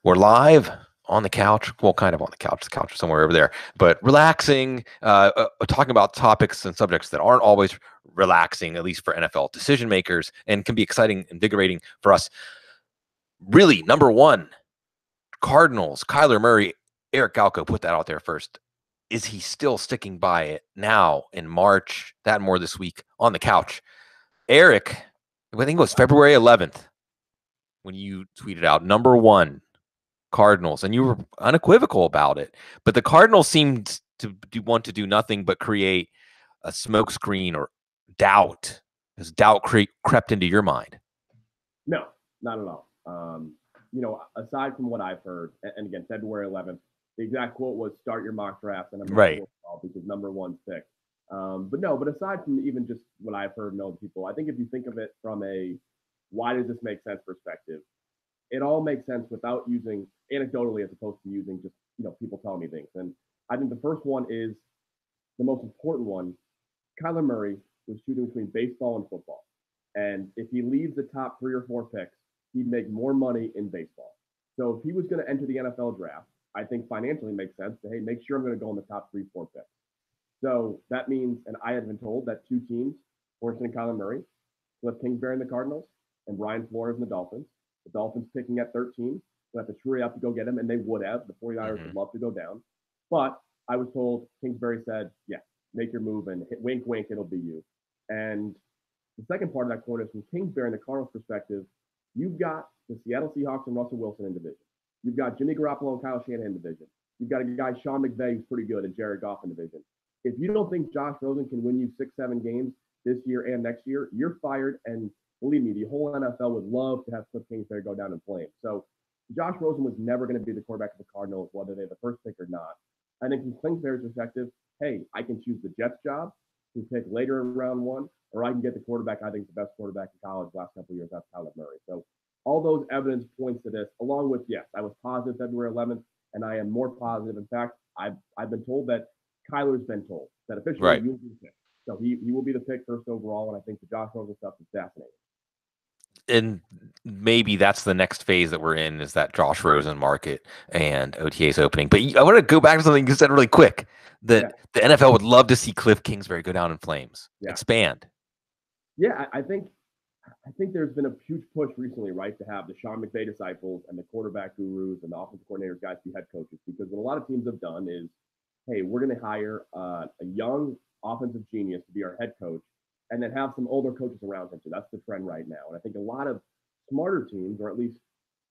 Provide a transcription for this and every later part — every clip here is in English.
We're live on the couch. Well, kind of on the couch. The couch is somewhere over there, but relaxing, talking about topics and subjects that aren't always relaxing, at least for NFL decision makers, and can be exciting, invigorating for us. Really, number one, Cardinals, Kyler Murray, Eric Galko put that out there first. Is he still sticking by it now in March? That and more this week on the couch. Eric, I think it was February 11th when you tweeted out number one, Cardinals, and you were unequivocal about it. But the Cardinals seemed to want to do nothing but create a smokescreen or doubt. Has doubt crept into your mind? No, not at all. Aside from what I've heard, and again, February 11th, the exact quote was "Start your mock draft," and I'm right because number one's pick. But aside from even just what I've heard and other people, I think if you think of it from a why does this make sense perspective, it all makes sense without using anecdotally as opposed to using just people telling me things. And I think the first one is the most important one. Kyler Murray was choosing between baseball and football, and if he leaves the top 3 or 4 picks, he'd make more money in baseball. So if he was going to enter the NFL draft, I think financially makes sense to, hey, make sure I'm going to go in the top 3, 4 picks. So that means, and I had been told that 2 teams, Fortune and Kyler Murray, Cliff Kingsbury and the Cardinals, and Brian Flores and the Dolphins. The Dolphins picking at 13, so have to tree up to go get him, and they would have. The 49ers would love to go down. But I was told Kingsbury said, yeah, make your move, and wink, wink, it'll be you. And the second part of that quote is from Kingsbury and the Cardinals' perspective, you've got the Seattle Seahawks and Russell Wilson in division. You've got Jimmy Garoppolo and Kyle Shanahan in division. You've got a guy, Sean McVay, who's pretty good, and Jared Goff in division. If you don't think Josh Rosen can win you 6-7 games this year and next year, you're fired. And believe me, the whole NFL would love to have Cliff Kingsbury go down in flames. So Josh Rosen was never going to be the quarterback of the Cardinals, whether they're the first pick or not. I think from Kingsbury's perspective, hey, I can choose the Jets job, to pick later in round 1, or I can get the quarterback I think is the best quarterback in college last couple of years. That's Kyler Murray. So all those evidence points to this, along with, yes, I was positive February 11th, and I am more positive. In fact, I've been told that Kyler's been told that officially he will be the pick. So he will be the pick first overall, and I think the Josh Rosen stuff is fascinating. And maybe that's the next phase that we're in, is that Josh Rosen market and OTAs opening. But I want to go back to something you said really quick, that the NFL would love to see Cliff Kingsbury go down in flames. Expand. Yeah, I think there's been a huge push recently, right, to have the Sean McVay disciples and the quarterback gurus and the offensive coordinators guys be head coaches, because what a lot of teams have done is, hey, we're going to hire a young offensive genius to be our head coach, and then have some older coaches around him. So that's the trend right now. And I think a lot of smarter teams, or at least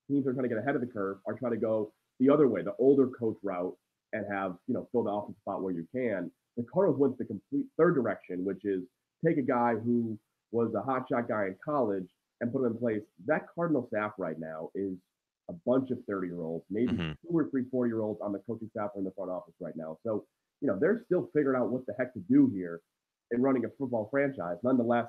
teams that are trying to get ahead of the curve, are trying to go the other way, the older coach route, and have, fill the offensive spot where you can. The Cardinals went the complete third direction, which is take a guy who was a hotshot guy in college and put him in place. That Cardinal staff right now is a bunch of 30-year-olds, maybe 2 or 3 40-year-olds on the coaching staff or in the front office right now. So, they're still figuring out what the heck to do here in running a football franchise, nonetheless,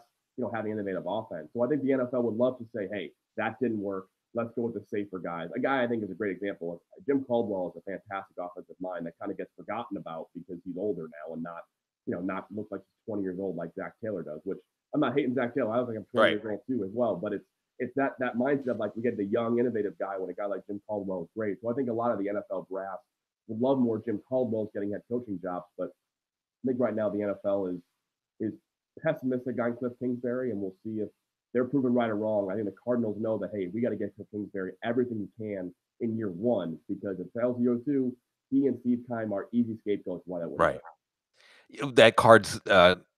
having innovative offense. So I think the NFL would love to say, hey, that didn't work. Let's go with the safer guys. A guy I think is a great example of Jim Caldwell is a fantastic offensive mind that kind of gets forgotten about because he's older now and not look like he's 20 years old like Zach Taylor does, which I'm not hating Zach Taylor. I don't think I'm 20 years old too as well, but it's that mindset of like we get the young, innovative guy when a guy like Jim Caldwell is great. So I think a lot of the NFL brass would love more Jim Caldwell's getting head coaching jobs, but I think right now the NFL is pessimistic on Cliff Kingsbury, and we'll see if they're proven right or wrong. I think the Cardinals know that, hey, we got to get Cliff Kingsbury everything we can in year 1, because if fails year 2, he and Steve Keim are easy scapegoats why that wouldn't happen. That Cards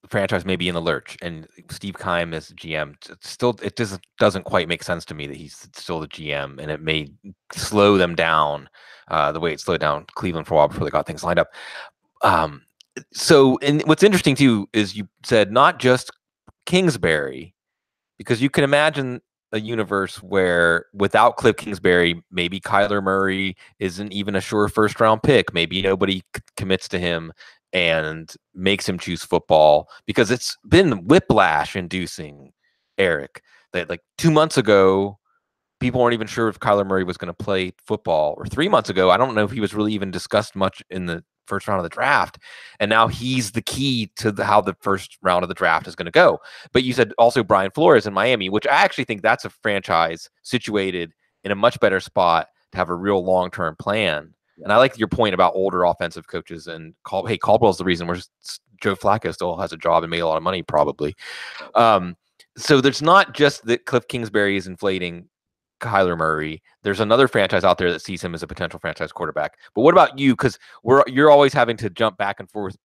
franchise may be in the lurch, and Steve Keim as GM, it just doesn't quite make sense to me that he's still the GM, and it may slow them down the way it slowed down Cleveland for a while before they got things lined up. So, and what's interesting too is you said not just Kingsbury, because you can imagine a universe where without Cliff Kingsbury, maybe Kyler Murray isn't even a sure first-round pick. Maybe nobody commits to him and makes him choose football, because it's been whiplash-inducing, Eric, that like 2 months ago, people weren't even sure if Kyler Murray was going to play football, or 3 months ago, I don't know if he was really even discussed much in the first round of the draft, and now he's the key to how the first round of the draft is going to go. But you said also Brian Flores in Miami, which I actually think that's a franchise situated in a much better spot to have a real long-term plan. Yeah. And I like your point about older offensive coaches and Caldwell's the reason Joe Flacco still has a job and made a lot of money probably. So there's not just that Cliff Kingsbury is inflating Kyler Murray. There's another franchise out there that sees him as a potential franchise quarterback. But what about you? Because you're always having to jump back and forth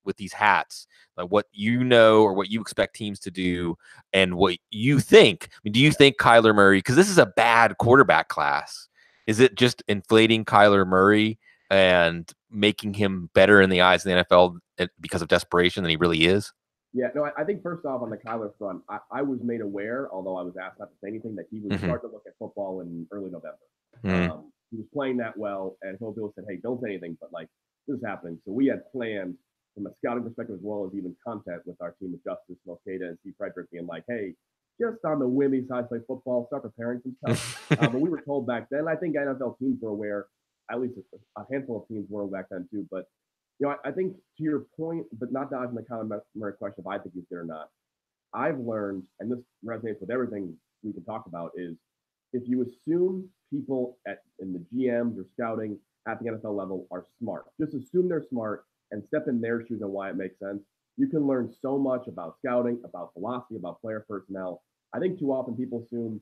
with these hats, like what you know or what you expect teams to do and what you think. I mean, do you think Kyler Murray? Because this is a bad quarterback class. Is it just inflating Kyler Murray and making him better in the eyes of the NFL because of desperation than he really is? Yeah, no, I think first off on the Kyler front, I was made aware, although I was asked not to say anything, that he was starting to look at football in early November. He was playing that well, and Phil Bill said, hey, don't say anything, but like, this is happening. So we had planned from a scouting perspective as well as even content with our team of Justice, Mosqueda, and Steve Frederick being like, hey, just on the whim, he decides to play football, start preparing some stuff. But we were told back then, I think NFL teams were aware, at least a handful of teams were back then too, but I think to your point, but not dodging the Kyler Murray question if I think he's good or not. I've learned, and this resonates with everything we can talk about, is if you assume people in the GMs or scouting at the NFL level are smart, just assume they're smart and step in their shoes on why it makes sense. You can learn so much about scouting, about philosophy, about player personnel. I think too often people assume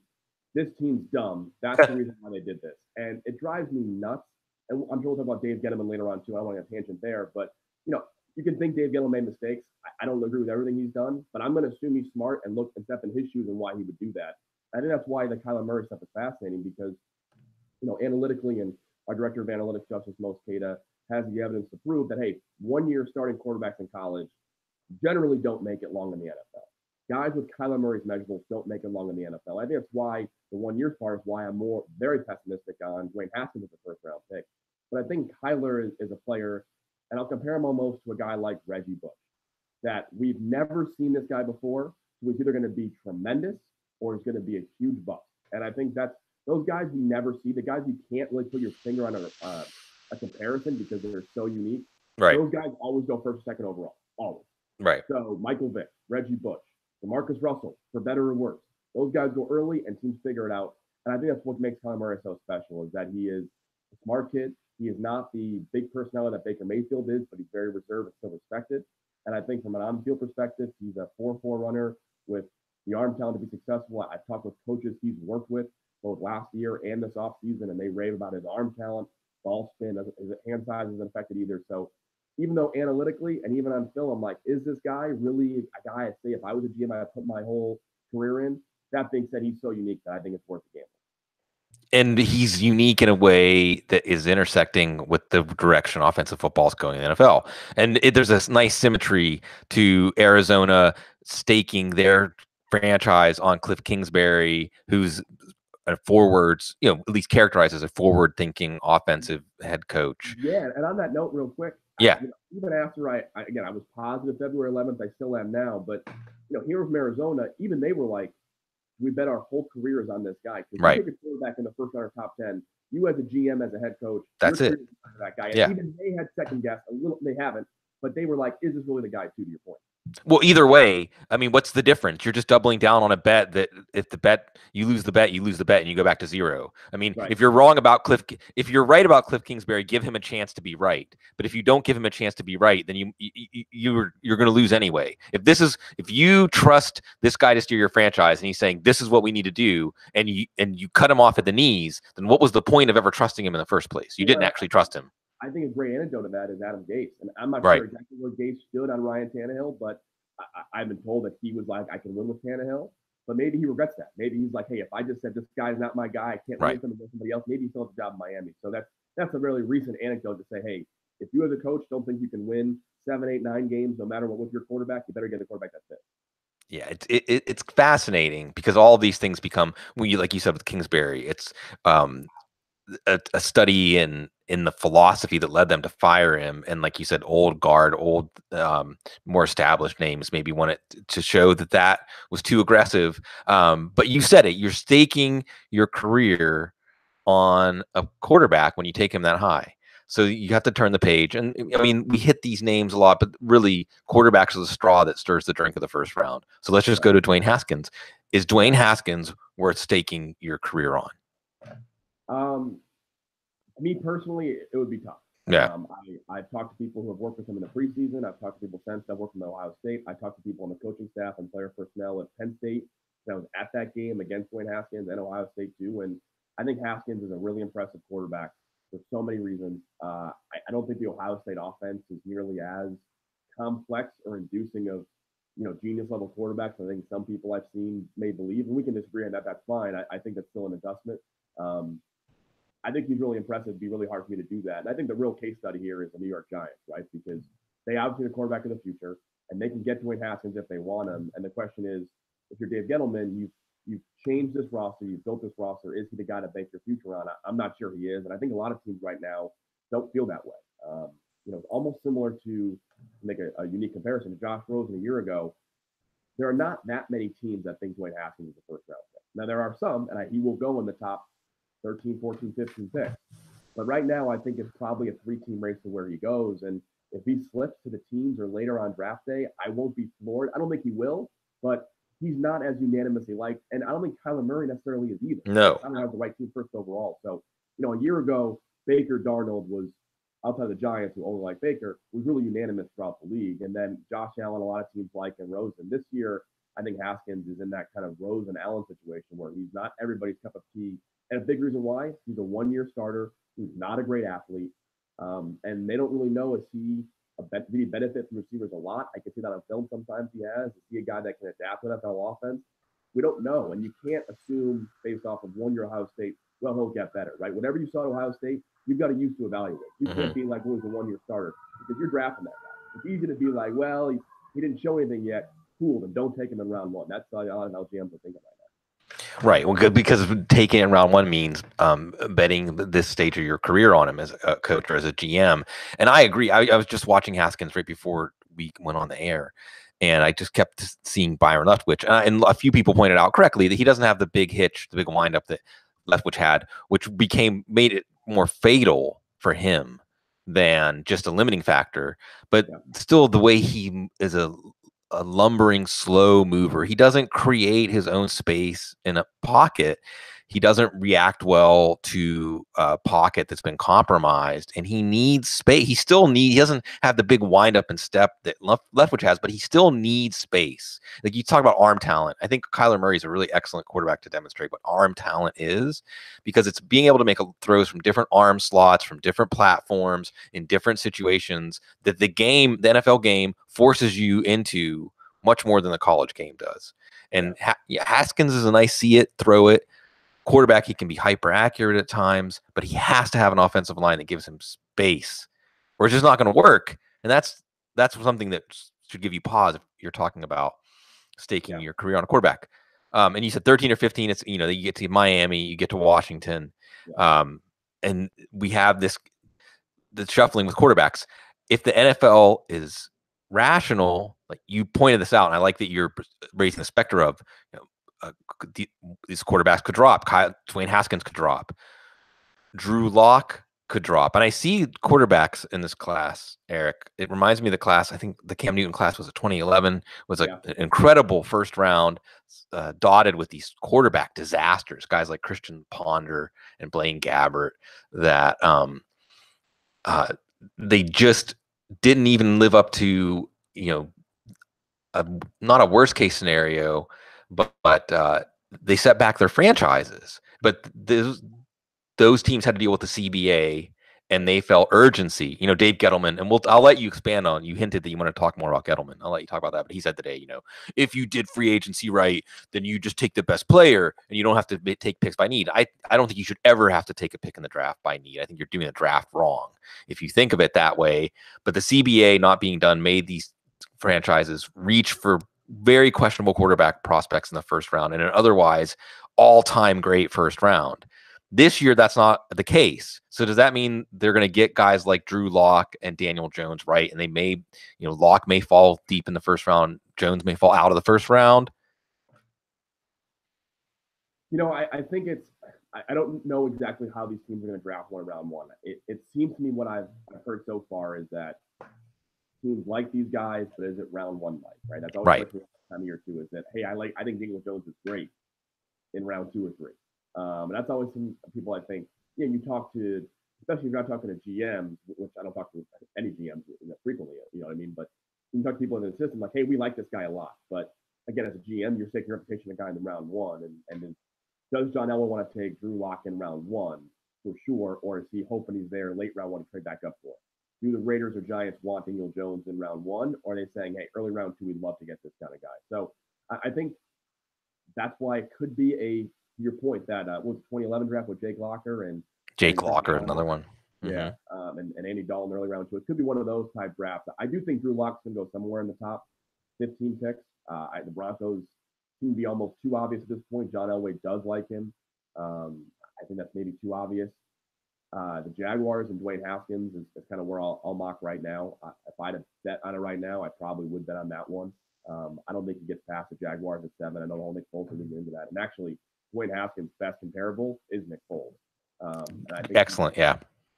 this team's dumb. That's the reason why they did this. And it drives me nuts. And I'm sure we'll talk about Dave Gettleman later on too. I don't want to get a tangent there, but you can think Dave Gettleman made mistakes. I don't agree with everything he's done, but I'm going to assume he's smart and look and step in his shoes and why he would do that. I think that's why the Kyler Murray stuff is fascinating because, analytically, and our director of analytics, Justice Mosqueda, has the evidence to prove that, hey, 1 year starting quarterbacks in college generally don't make it long in the NFL. Guys with Kyler Murray's measurables don't make it long in the NFL. I think that's why the 1 year part is why I'm very pessimistic on Dwayne Haskins as a first round pick. But I think Kyler is a player, and I'll compare him almost to a guy like Reggie Bush, that we've never seen this guy before. So he's either going to be tremendous or he's going to be a huge bust. And I think that's those guys we never see, the guys you can't really put your finger on a comparison because they're so unique. Right. Those guys always go first or second overall, always. Right. So Michael Vick, Reggie Bush, DeMarcus Russell, for better or worse. Those guys go early and teams figure it out. And I think that's what makes Kyler Murray so special is that he is a smart kid. He is not the big personality that Baker Mayfield is, but he's very reserved and still respected. And I think from an on-field perspective, he's a 4-4 runner with the arm talent to be successful. I've talked with coaches he's worked with both last year and this offseason, and they rave about his arm talent, ball spin, his hand size isn't affected either. So even though analytically and even on film, I'm like, is this guy really a guy I say if I was a GM, I'd put my whole career in? That being said, he's so unique that I think it's worth the gamble. And he's unique in a way that is intersecting with the direction offensive football is going in the NFL. And there's a nice symmetry to Arizona staking their franchise on Cliff Kingsbury, who's a forwards, at least characterized as a forward-thinking offensive head coach. Yeah, and on that note, real quick, yeah, even after I was positive February 11th, I still am now, but here from Arizona, even they were like, we bet our whole careers on this guy. Right. You take a quarterback in the first round or top 10, you as a GM, as a head coach, that's it. That guy. And yeah. Even they had second guess a little. They haven't, but they were like, "Is this really the guy?" To your point. Well, either way, I mean, what's the difference? You're just doubling down on a bet that if you lose the bet, and you go back to zero. I mean, right. If you're right about Cliff Kingsbury, give him a chance to be right. But if you don't give him a chance to be right, then you're going to lose anyway. If you trust this guy to steer your franchise and he's saying this is what we need to do, and you cut him off at the knees, then what was the point of ever trusting him in the first place? You didn't actually trust him. I think a great anecdote of that is Adam Gase. And I'm not right. sure exactly where Gase stood on Ryan Tannehill, but I've been told that he was like, I can win with Tannehill. But maybe he regrets that. Maybe he's like, hey, if I just said this guy's not my guy, I can't win with him against somebody else, maybe he still has a job in Miami. So that's a really recent anecdote to say, hey, if you as a coach don't think you can win 7, 8, 9 games, no matter what with your quarterback, you better get a quarterback that fits. Yeah, it's fascinating because all of these things become, like you said with Kingsbury, it's a study in the philosophy that led them to fire him, and like you said, old guard, more established names maybe wanted to show that was too aggressive. But you said it, you're staking your career on a quarterback when you take him that high. So you have to turn the page. And I mean, we hit these names a lot, but really quarterbacks are the straw that stirs the drink of the first round. So let's just go to Dwayne Haskins. Is Dwayne Haskins worth staking your career on? Me personally, it would be tough. Yeah. I've talked to people who have worked with him in the preseason. I've talked to people since I've worked in Ohio State. I talked to people on the coaching staff and player personnel at Penn State. I was at that game against Dwayne Haskins and Ohio State too. And I think Haskins is a really impressive quarterback for so many reasons. I don't think the Ohio State offense is nearly as complex or inducing of genius level quarterbacks. I think some people I've seen may believe, and we can disagree on that. That's fine. I think that's still an adjustment. I think he's really impressive. It'd be really hard for me to do that. And I think the real case study here is the New York Giants, right? Because they obviously the quarterback of the future, and they can get Dwayne Haskins if they want him. And the question is, if you're Dave Gettleman, you've changed this roster, you've built this roster. Is he the guy to bank your future on? I'm not sure he is, and I think a lot of teams right now don't feel that way. Almost similar to make a unique comparison to Josh Rosen a year ago. There are not that many teams that think Dwayne Haskins is the first round pick. Now there are some, and he will go in the top 13, 14, 15 picks. But right now, I think it's probably a 3-team race to where he goes. And if he slips to the teams or later on draft day, I won't be floored. I don't think he will, but he's not as unanimously liked. And I don't think Kyler Murray necessarily is either. No. I don't have the right team first overall. So, a year ago, Baker Darnold was, outside of the Giants, who only like Baker, was really unanimous throughout the league. And then Josh Allen, a lot of teams like, and Rosen. This year, I think Haskins is in that kind of Rosen Allen situation where he's not everybody's cup of tea. And a big reason why, he's a one-year starter. He's not a great athlete. And they don't really know, did he benefit from receivers a lot? I can see that on film sometimes he has. Is he a guy that can adapt to NFL offense? We don't know. And you can't assume based off of one-year Ohio State, well, he'll get better, right? Whatever you saw at Ohio State, you've got to use to evaluate. You can't be like, well, he's a one-year starter because you're drafting that guy. It's easy to be like, well, he didn't show anything yet. Cool, then don't take him in round one. That's how a lot of LGMs are thinking right now. Right. Well, good, because taking in round one means betting this stage of your career on him as a coach or as a GM. And I agree. I was just watching Haskins right before we went on the air, and I just kept seeing Byron Leftwich. And a few people pointed out correctly that he doesn't have the big hitch, the big windup that Leftwich had, which made it more fatal for him than just a limiting factor. But still, the way he is a lumbering, slow mover. He doesn't create his own space in a pocket. He doesn't react well to a pocket that's been compromised, and he needs space. He doesn't have the big wind up and step that Leftwich has, but he still needs space. Like you talk about arm talent. I think Kyler Murray is a really excellent quarterback to demonstrate what arm talent is, because it's being able to make throws from different arm slots, from different platforms, in different situations that the NFL game forces you into much more than the college game does. And Haskins is a nice see it, throw it quarterback. He can be hyper accurate at times, but he has to have an offensive line that gives him space, or it's just not going to work. And that's something that should give you pause if you're talking about staking your career on a quarterback. And you said 13 or 15. It's, you get to Miami, you get to Washington, and we have the shuffling with quarterbacks. If the NFL is rational, like you pointed this out, and I like that you're raising the specter of, these quarterbacks could drop. Dwayne Haskins could drop. Drew Lock could drop. And I see quarterbacks in this class, Eric. It reminds me of the class, I think the Cam Newton class was a 2011, was an incredible first round, dotted with these quarterback disasters, guys like Christian Ponder and Blaine Gabbert, that they just didn't even live up to, not a worst case scenario, but they set back their franchises. But those teams had to deal with the CBA, and they felt urgency. Dave Gettleman, and I'll let you expand on. You hinted that you want to talk more about Gettleman. I'll let you talk about that. But he said today, if you did free agency right, then you just take the best player, and you don't have to take picks by need. I don't think you should ever have to take a pick in the draft by need. I think you're doing the draft wrong if you think of it that way. But the CBA not being done made these franchises reach for very questionable quarterback prospects in the first round and an otherwise all-time great first round. This year, that's not the case. So does that mean they're going to get guys like Drew Lock and Daniel Jones right? And they may, Lock may fall deep in the first round. Jones may fall out of the first round. I think I don't know exactly how these teams are going to draft one round one. It seems to me what I've heard so far is that teams like these guys, but is it round one like, right? That's always right. Time of year two is that, hey, I think Daniel Jones is great in round 2 or 3. And that's always some people I think, you talk to especially if you're not talking to GMs, which I don't talk to any GMs frequently, you know what I mean? But you can talk to people in the system like, hey, we like this guy a lot. But again, as a GM, you're taking your reputation of a guy in the round one. And then does John Elway want to take Drew Lock in round one for sure? Or is he hoping he's there late round one to trade back up for? Do the Raiders or Giants want Daniel Jones in round one? Or are they saying, hey, early round two, we'd love to get this kind of guy? So I think that's why it could be your point that was 2011 draft with Jake Locker and Jake Locker, another one. Yeah, and Andy Dalton early round two. It could be one of those type drafts. I do think Drew Lock's going to go somewhere in the top 15 picks. The Broncos seem to be almost too obvious at this point. John Elway does like him. I think that's maybe too obvious. The Jaguars and Dwayne Haskins is kind of where I'll mock right now. If I had to bet on it right now, I probably would bet on that one. I don't think he gets past the Jaguars at 7. I don't think Foles will get into that. And actually, Dwayne Haskins' best comparable is Nick Foles. And I think excellent,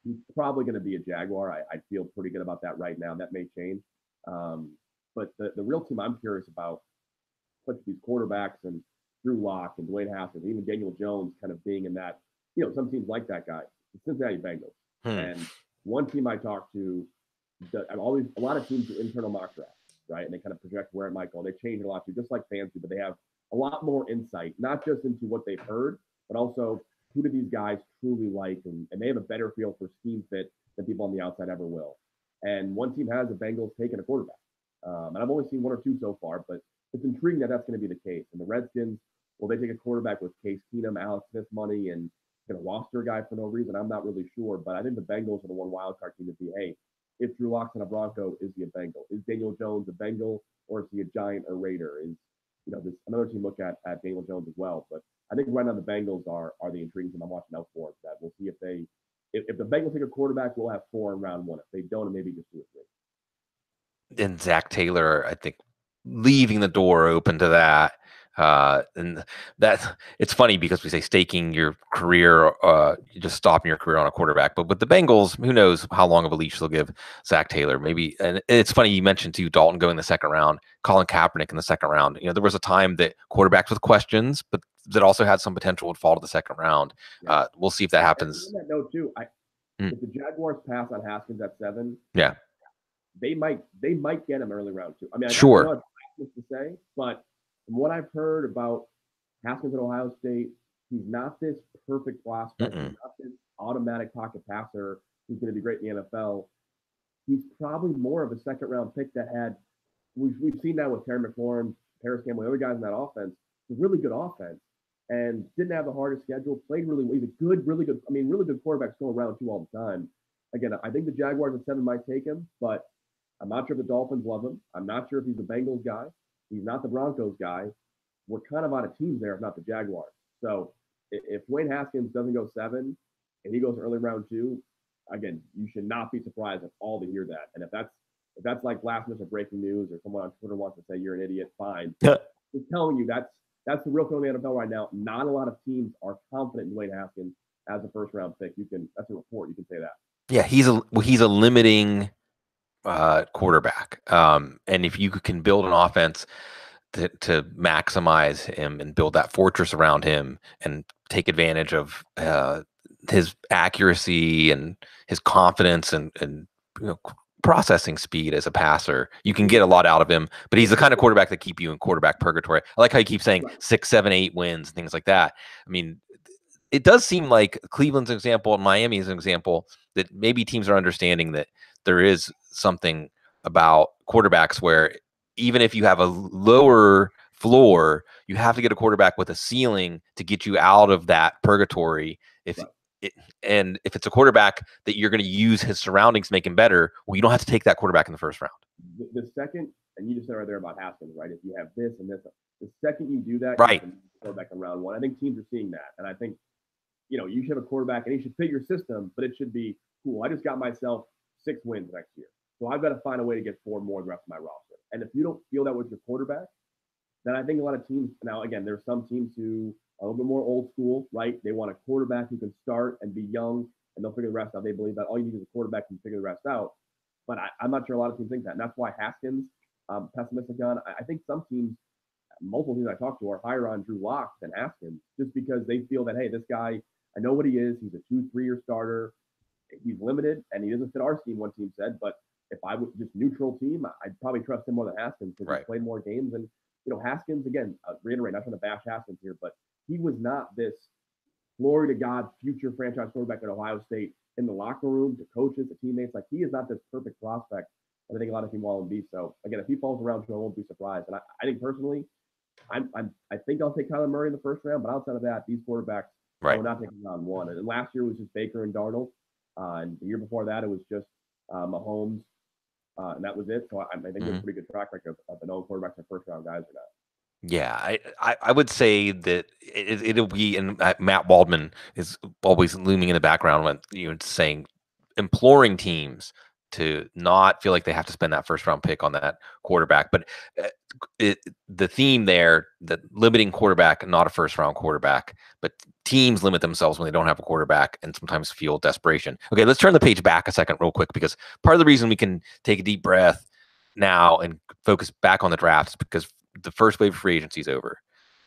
he's probably going to be a Jaguar. I feel pretty good about that right now. That may change. But the real team I'm curious about, especially these quarterbacks and Drew Lock and Dwayne Haskins, even Daniel Jones kind of being in that, some teams like that guy, the Cincinnati Bengals. And one team I talked to, a lot of teams do internal mock drafts, right? And they kind of project where it might go. They change it a lot too, just like fans do, but they have a lot more insight, not just into what they've heard, but also who do these guys truly like, and they have a better feel for scheme fit than people on the outside ever will. And one team has the Bengals taking a quarterback. And I've only seen one or two so far, but it's intriguing that that's going to be the case. And the Redskins, will they take a quarterback with Case Keenum, Alex Smith money, and going to roster a guy for no reason? I'm not really sure, but I think the Bengals are the one wild card team to be, hey, if Drew Lock's on a Bronco, is he a Bengal? Is Daniel Jones a Bengal, or is he a Giant or Raider? Is this another team look at Daniel Jones as well? But I think right now the Bengals are the intriguing team I'm watching out for. That we'll see if the Bengals take a quarterback, we'll have 4 in round one. If they don't, maybe just 2 or 3. And Zach Taylor, I think, leaving the door open to that. And that it's funny because we say staking your career, you're just stopping your career on a quarterback. But with the Bengals, who knows how long of a leash they'll give Zach Taylor? Maybe. And it's funny you mentioned too, Dalton going in the second round, Colin Kaepernick in the second round. There was a time that quarterbacks with questions, but that also had some potential would fall to the second round. Yeah. We'll see if that happens. On that note too, if the Jaguars pass on Haskins at 7, yeah, they might get him early round 2. I mean, sure. I know it's to say, but from what I've heard about Haskins at Ohio State, he's not this perfect prospect. He's not this automatic pocket passer who's going to be great in the NFL. He's probably more of a second round pick that had. We've seen that with Terry McLaurin, Paris Campbell, the other guys in that offense. It's a really good offense and didn't have the hardest schedule. Played really well. He's a really good. I mean, really good quarterbacks go around 2 all the time. Again, I think the Jaguars at 7 might take him, but I'm not sure if the Dolphins love him. I'm not sure if he's the Bengals guy. He's not the Broncos guy. We're kind of out of teams there, if not the Jaguars. So if Dwayne Haskins doesn't go 7 and he goes early round 2, again, you should not be surprised at all to hear that. And if that's like last minute breaking news or someone on Twitter wants to say you're an idiot, fine. I'm telling you that's the real feeling in the NFL right now. Not a lot of teams are confident in Dwayne Haskins as a first round pick. That's a report. You can say that. Yeah, he's a limiting quarterback. And if you can build an offense to maximize him and build that fortress around him and take advantage of his accuracy and his confidence and processing speed as a passer, you can get a lot out of him. But he's the kind of quarterback that keep you in quarterback purgatory. I like how you keep saying 6, 7, 8 wins and things like that. I mean, it does seem like Cleveland's an example and Miami's an example that maybe teams are understanding that there is something about quarterbacks where even if you have a lower floor, you have to get a quarterback with a ceiling to get you out of that purgatory. If it's a quarterback that you're going to use his surroundings to make him better, well, you don't have to take that quarterback in the first round. The second, and you just said right there about Haskins, right? If you have this and this, the second you do that, right, you can quarterback in round 1. I think teams are seeing that, and I think you should have a quarterback, and he should fit your system, but it should be cool. I just got myself 6 wins next year, so I've got to find a way to get 4 more in the rest of my roster. And if you don't feel that with your quarterback, then I think a lot of teams now, again, there's some teams who are a little bit more old school, right? They want a quarterback who can start and be young, and they'll figure the rest out. They believe that all you need is a quarterback who can figure the rest out. But I'm not sure a lot of teams think that, and that's why Haskins, pessimistic on. I think some teams, multiple teams I talk to, are higher on Drew Lock than Haskins, just because they feel that, hey, this guy, I know what he is. He's a 2-3 year starter. he's limited and he doesn't fit our scheme, one team said, but if I would just neutral team, I'd probably trust him more than Haskins because he's played more games. And, Haskins, again, reiterate, not trying to bash Haskins here, but he was not this glory to God future franchise quarterback at Ohio State in the locker room, to coaches, to teammates. Like, he is not this perfect prospect that I think a lot of people want him to be. So, again, if he falls around, I won't be surprised. And I think personally, I think I'll take Kyler Murray in the first round, but outside of that, these quarterbacks, I will not take them round one. And last year was just Baker and Darnold. And the year before that, it was just Mahomes, and that was it. So I think there's a pretty good track record of the known quarterbacks and first round guys or not. Yeah, I would say that it'll be, and Matt Waldman is always looming in the background when saying, imploring teams to not feel like they have to spend that first round pick on that quarterback. But the theme there, that limiting quarterback, not a first round quarterback, but teams limit themselves when they don't have a quarterback and sometimes feel desperation. Okay, let's turn the page back a second real quick, because part of the reason we can take a deep breath now and focus back on the draft is because the first wave of free agency is over.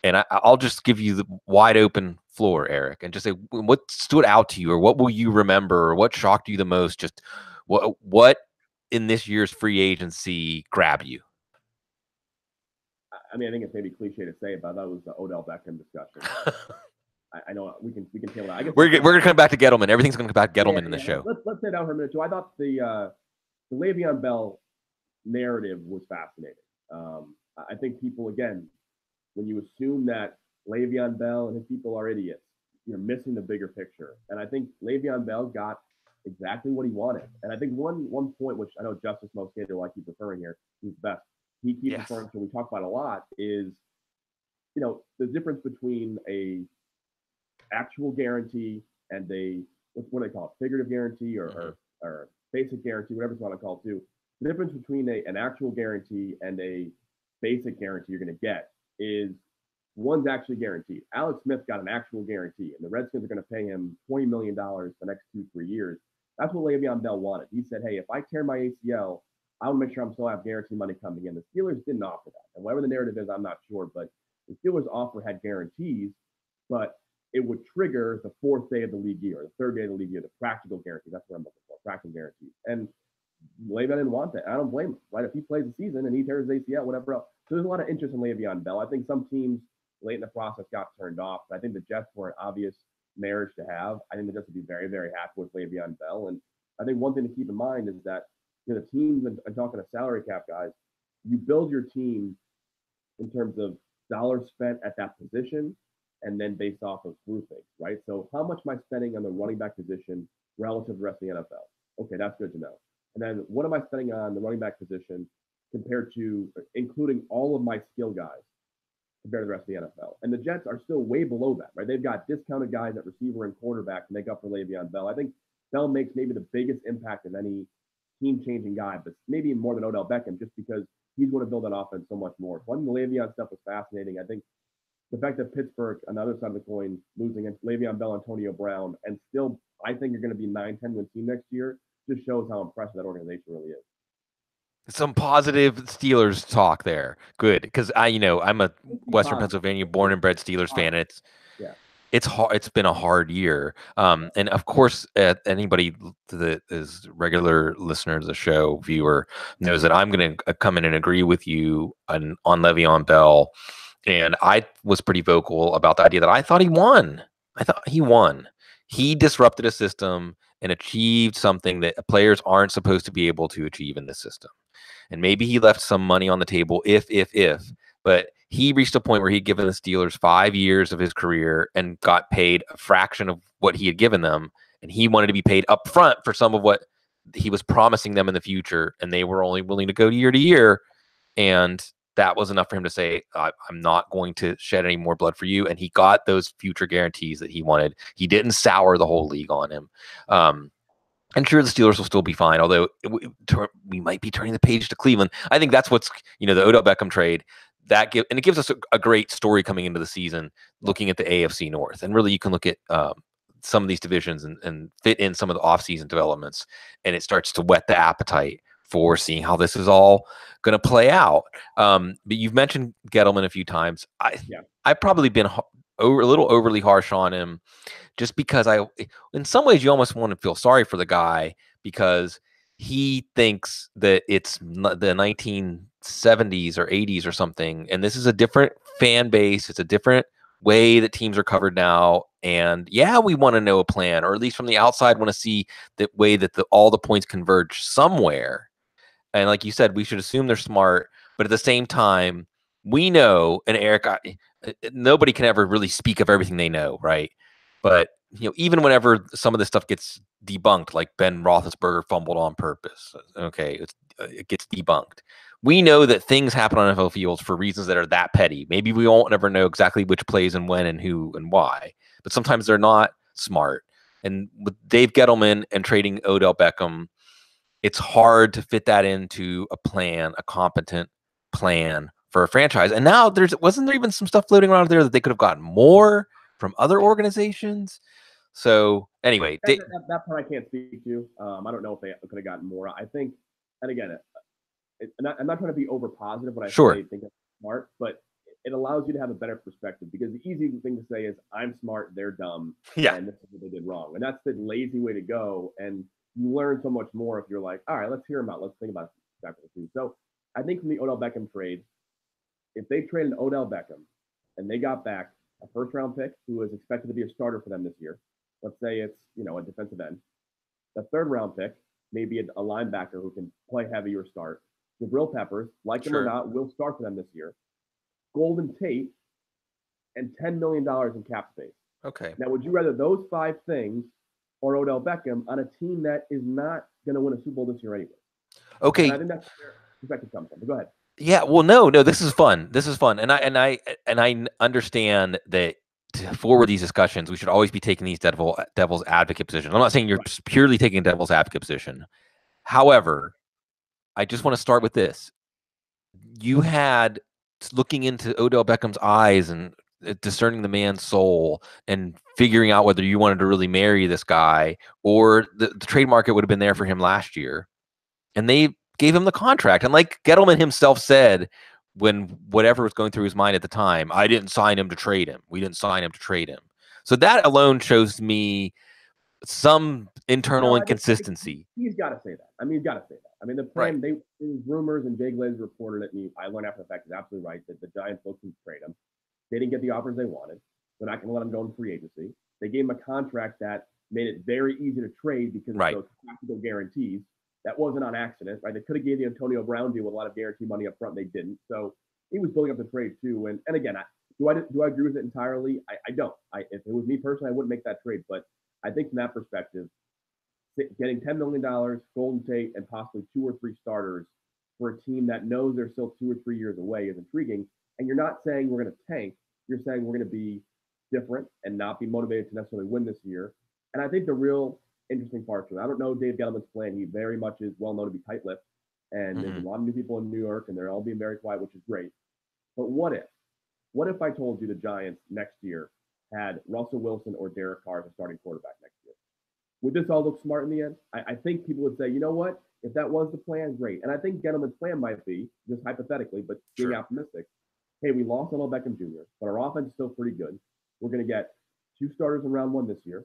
And I'll just give you the wide open floor, Eric, and just say, what stood out to you, or what will you remember, or what shocked you the most? Just what in this year's free agency grabbed you? I mean, I think it's maybe cliche to say, but that was the Odell Beckham discussion. I know we can tail that. I guess we're gonna come back to Gettleman. Everything's gonna come back to Gettleman in the show. Let's say that for a minute too. I thought the Le'Veon Bell narrative was fascinating. I think people, again, when you assume that Le'Veon Bell and his people are idiots, you're missing the bigger picture. And I think Le'Veon Bell got exactly what he wanted. And I think one point, which I know Justice Moscato, who I keep referring here, who's best, he keeps referring to, we talk about a lot, is, the difference between a actual guarantee and a, what do they call it, figurative guarantee or basic guarantee, whatever you want to call it too. The difference between an actual guarantee and a basic guarantee you're going to get is one's actually guaranteed. Alex Smith got an actual guarantee, and the Redskins are going to pay him $20 million for the next 2-3 years. That's what Le'Veon Bell wanted. He said, hey, if I tear my ACL, I want to make sure I'm still have guaranteed money coming in. The Steelers didn't offer that. And whatever the narrative is, I'm not sure, but the Steelers offer had guarantees, but it would trigger the fourth day of the league year, or the third day of the league year, the practical guarantee. That's what I'm looking for, practical guarantees. And Le'Veon didn't want that. I don't blame him, right? If he plays the season and he tears his ACL, whatever else. So there's a lot of interest in Le'Veon Bell. I think some teams late in the process got turned off. But I think the Jets were an obvious marriage to have. I think the Jets would be very, very happy with Le'Veon Bell. And I think one thing to keep in mind is that the teams, and talking to salary cap guys, you build your team in terms of dollars spent at that position and then based off of groupings, right? So how much am I spending on the running back position relative to the rest of the NFL? Okay, that's good to know. And then what am I spending on the running back position compared to including all of my skill guys compared to the rest of the NFL? And the Jets are still way below that, right? They've got discounted guys at receiver and quarterback to make up for Le'Veon Bell. I think Bell makes maybe the biggest impact of any team-changing guy, but maybe more than Odell Beckham, just because he's going to build that offense so much more. So I think the Le'Veon stuff was fascinating. I think the fact that Pittsburgh, on the other side of the coin, losing Le'Veon Bell, Antonio Brown, and still, I think you're going to be 9-10 win team next year, just shows how impressive that organization really is. Some positive Steelers talk there. Good, because I'm a Western Pennsylvania born and bred Steelers fan. And it's hard. It's been a hard year. And of course, anybody that is regular listener to the show, viewer, knows that I'm going to come in and agree with you on Le'Veon Bell. And I was pretty vocal about the idea that I thought he won. He disrupted a system and achieved something that players aren't supposed to be able to achieve in this system. And maybe he left some money on the table if, but he reached a point where he'd given the Steelers 5 years of his career and got paid a fraction of what he had given them. And he wanted to be paid up front for some of what he was promising them in the future. And they were only willing to go year to year. And that was enough for him to say, I'm not going to shed any more blood for you. And he got those future guarantees that he wanted. He didn't sour the whole league on him. I'm sure the Steelers will still be fine, although we might be turning the page to Cleveland. I think that's what's, the Odell Beckham trade, and it gives us a great story coming into the season, looking at the AFC North. And really, you can look at some of these divisions and fit in some of the offseason developments, and it starts to whet the appetite for seeing how this is all going to play out. But you've mentioned Gettleman a few times. I've probably been a little overly harsh on him just because in some ways, you almost want to feel sorry for the guy because he thinks that it's the 1970s or 80s or something, and this is a different fan base. It's a different way that teams are covered now. And yeah, we want to know a plan, or at least from the outside, want to see the way that all the points converge somewhere. And like you said, we should assume they're smart, but at the same time, we know, and Eric, nobody can ever really speak of everything they know, right? But even whenever some of this stuff gets debunked, like Ben Roethlisberger fumbled on purpose, okay, it gets debunked. We know that things happen on NFL fields for reasons that are that petty. Maybe we won't ever know exactly which plays and when and who and why, but sometimes they're not smart. And with Dave Gettleman and trading Odell Beckham, it's hard to fit that into a plan, a competent plan for a franchise. And now wasn't there even some stuff floating around there that they could have gotten more from other organizations? So anyway, that part I can't speak to. I don't know if they could have gotten more. I think, and again, I'm not trying to be over positive when I sure. say think I'm smart, but it allows you to have a better perspective, because the easy thing to say is I'm smart, they're dumb, Yeah. and this is what they did wrong. And that's the lazy way to go. And you learn so much more if you're like, all right, let's hear them out. Let's think about exactly what to do. So I think from the Odell Beckham trade, if they traded Odell Beckham and they got back a first round pick who is expected to be a starter for them this year, let's say it's a defensive end, the third round pick, maybe a linebacker who can play heavy or start. Jabril Peppers, like him or not, will start for them this year. Golden Tate, and $10 million in cap space. Okay. Now, would you rather those 5 things or Odell Beckham on a team that is not going to win a Super Bowl this year anyway? Okay. And I think that's where perspective comes from. But go ahead. Yeah. Well, no. This is fun. And I understand that to forward these discussions, we should always be taking these devil's advocate positions. I'm not saying you're purely taking a devil's advocate position. However, I just want to start with this. You had looking into Odell Beckham's eyes and discerning the man's soul and figuring out whether you wanted to really marry this guy, or the trade market would have been there for him last year. And they gave him the contract. And like Gettleman himself said, when whatever was going through his mind at the time, I didn't sign him to trade him. We didn't sign him to trade him. So that alone shows me some internal inconsistency. He's got to say that. I mean, he's got to say that. I mean, the plan, there was rumors, and Jay Glazer reported it, and I learned after the fact, he's absolutely right, that the Giants folks can trade him. They didn't get the offers they wanted. They're not going to let him go in free agency. They gave him a contract that made it very easy to trade because of those practical guarantees. That wasn't on accident, right? They could have gave the Antonio Brown deal with a lot of guarantee money up front. They didn't. So he was building up the trade too. And again, do I agree with it entirely? I don't. If it was me personally, I wouldn't make that trade. But I think from that perspective, getting $10 million, Golden Tate, and possibly 2 or 3 starters for a team that knows they're still 2 or 3 years away is intriguing. And you're not saying we're going to tank. You're saying we're going to be different and not be motivated to necessarily win this year. And I think the real interesting part to it, I don't know Dave Gettleman's plan. He very much is well known to be tight-lipped. And there's a lot of new people in New York, and they're all being very quiet, which is great. But what if I told you the Giants next year had Russell Wilson or Derek Carr as a starting quarterback next year? Would this all look smart in the end? I think people would say, you know what? If that was the plan, great. And I think Gettleman's plan might be, just hypothetically, but being optimistic, hey, we lost Odell Beckham Jr., but our offense is still pretty good. We're going to get 2 starters in round 1 this year.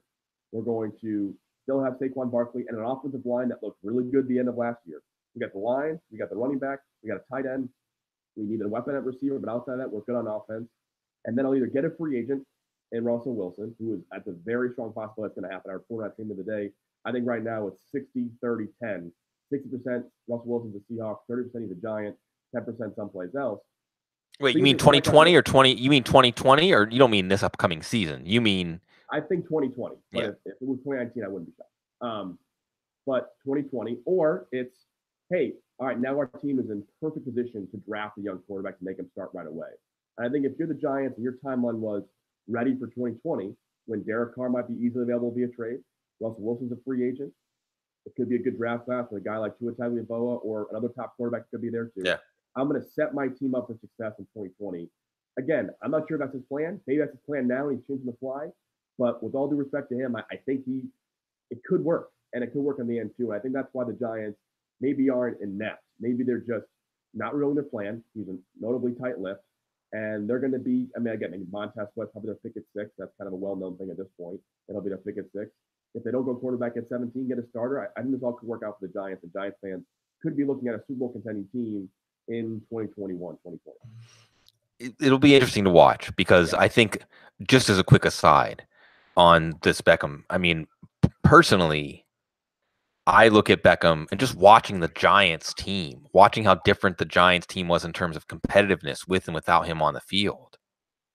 We're going to still have Saquon Barkley and an offensive line that looked really good at the end of last year. We got the line, we got the running back, we got a tight end. We need a weapon at receiver, but outside of that, we're good on offense. And then I'll either get a free agent in Russell Wilson, who is at the very strong possibility that's going to happen. Our report at the end of the day, I think right now it's 60, 30, 10. 60% Russell Wilson's a Seahawk, 30% he's a Giant, 10% someplace else. Wait, you mean 2020 or 20? You mean 2020, or you don't mean this upcoming season? You mean? I think 2020. But if it was 2019, I wouldn't be shocked. But 2020, or it's, hey, all right, now our team is in perfect position to draft a young quarterback to make him start right away. And I think if you're the Giants and your timeline was ready for 2020, when Derek Carr might be easily available via trade, Russell Wilson's a free agent, it could be a good draft class with a guy like Tua Tagovailoa or another top quarterback could be there too. Yeah. I'm going to set my team up for success in 2020. Again, I'm not sure if that's his plan. Maybe that's his plan now. He's changing the fly. But with all due respect to him, I think it could work. And it could work in the end too. And I think that's why the Giants maybe aren't inept. Maybe they're just not revealing their plan. He's notably tight-lipped. And they're going to be, I mean, again, Montez Sweat probably their pick at 6. That's kind of a well-known thing at this point. That'll be their pick at 6. If they don't go quarterback at 17, get a starter, I think this all could work out for the Giants. The Giants fans could be looking at a Super Bowl contending team in 2021, 2020. It'll be interesting to watch because Yeah. I think, just as a quick aside on this Beckham, I mean, personally, I look at Beckham and just watching the Giants team, watching how different the Giants team was in terms of competitiveness with and without him on the field,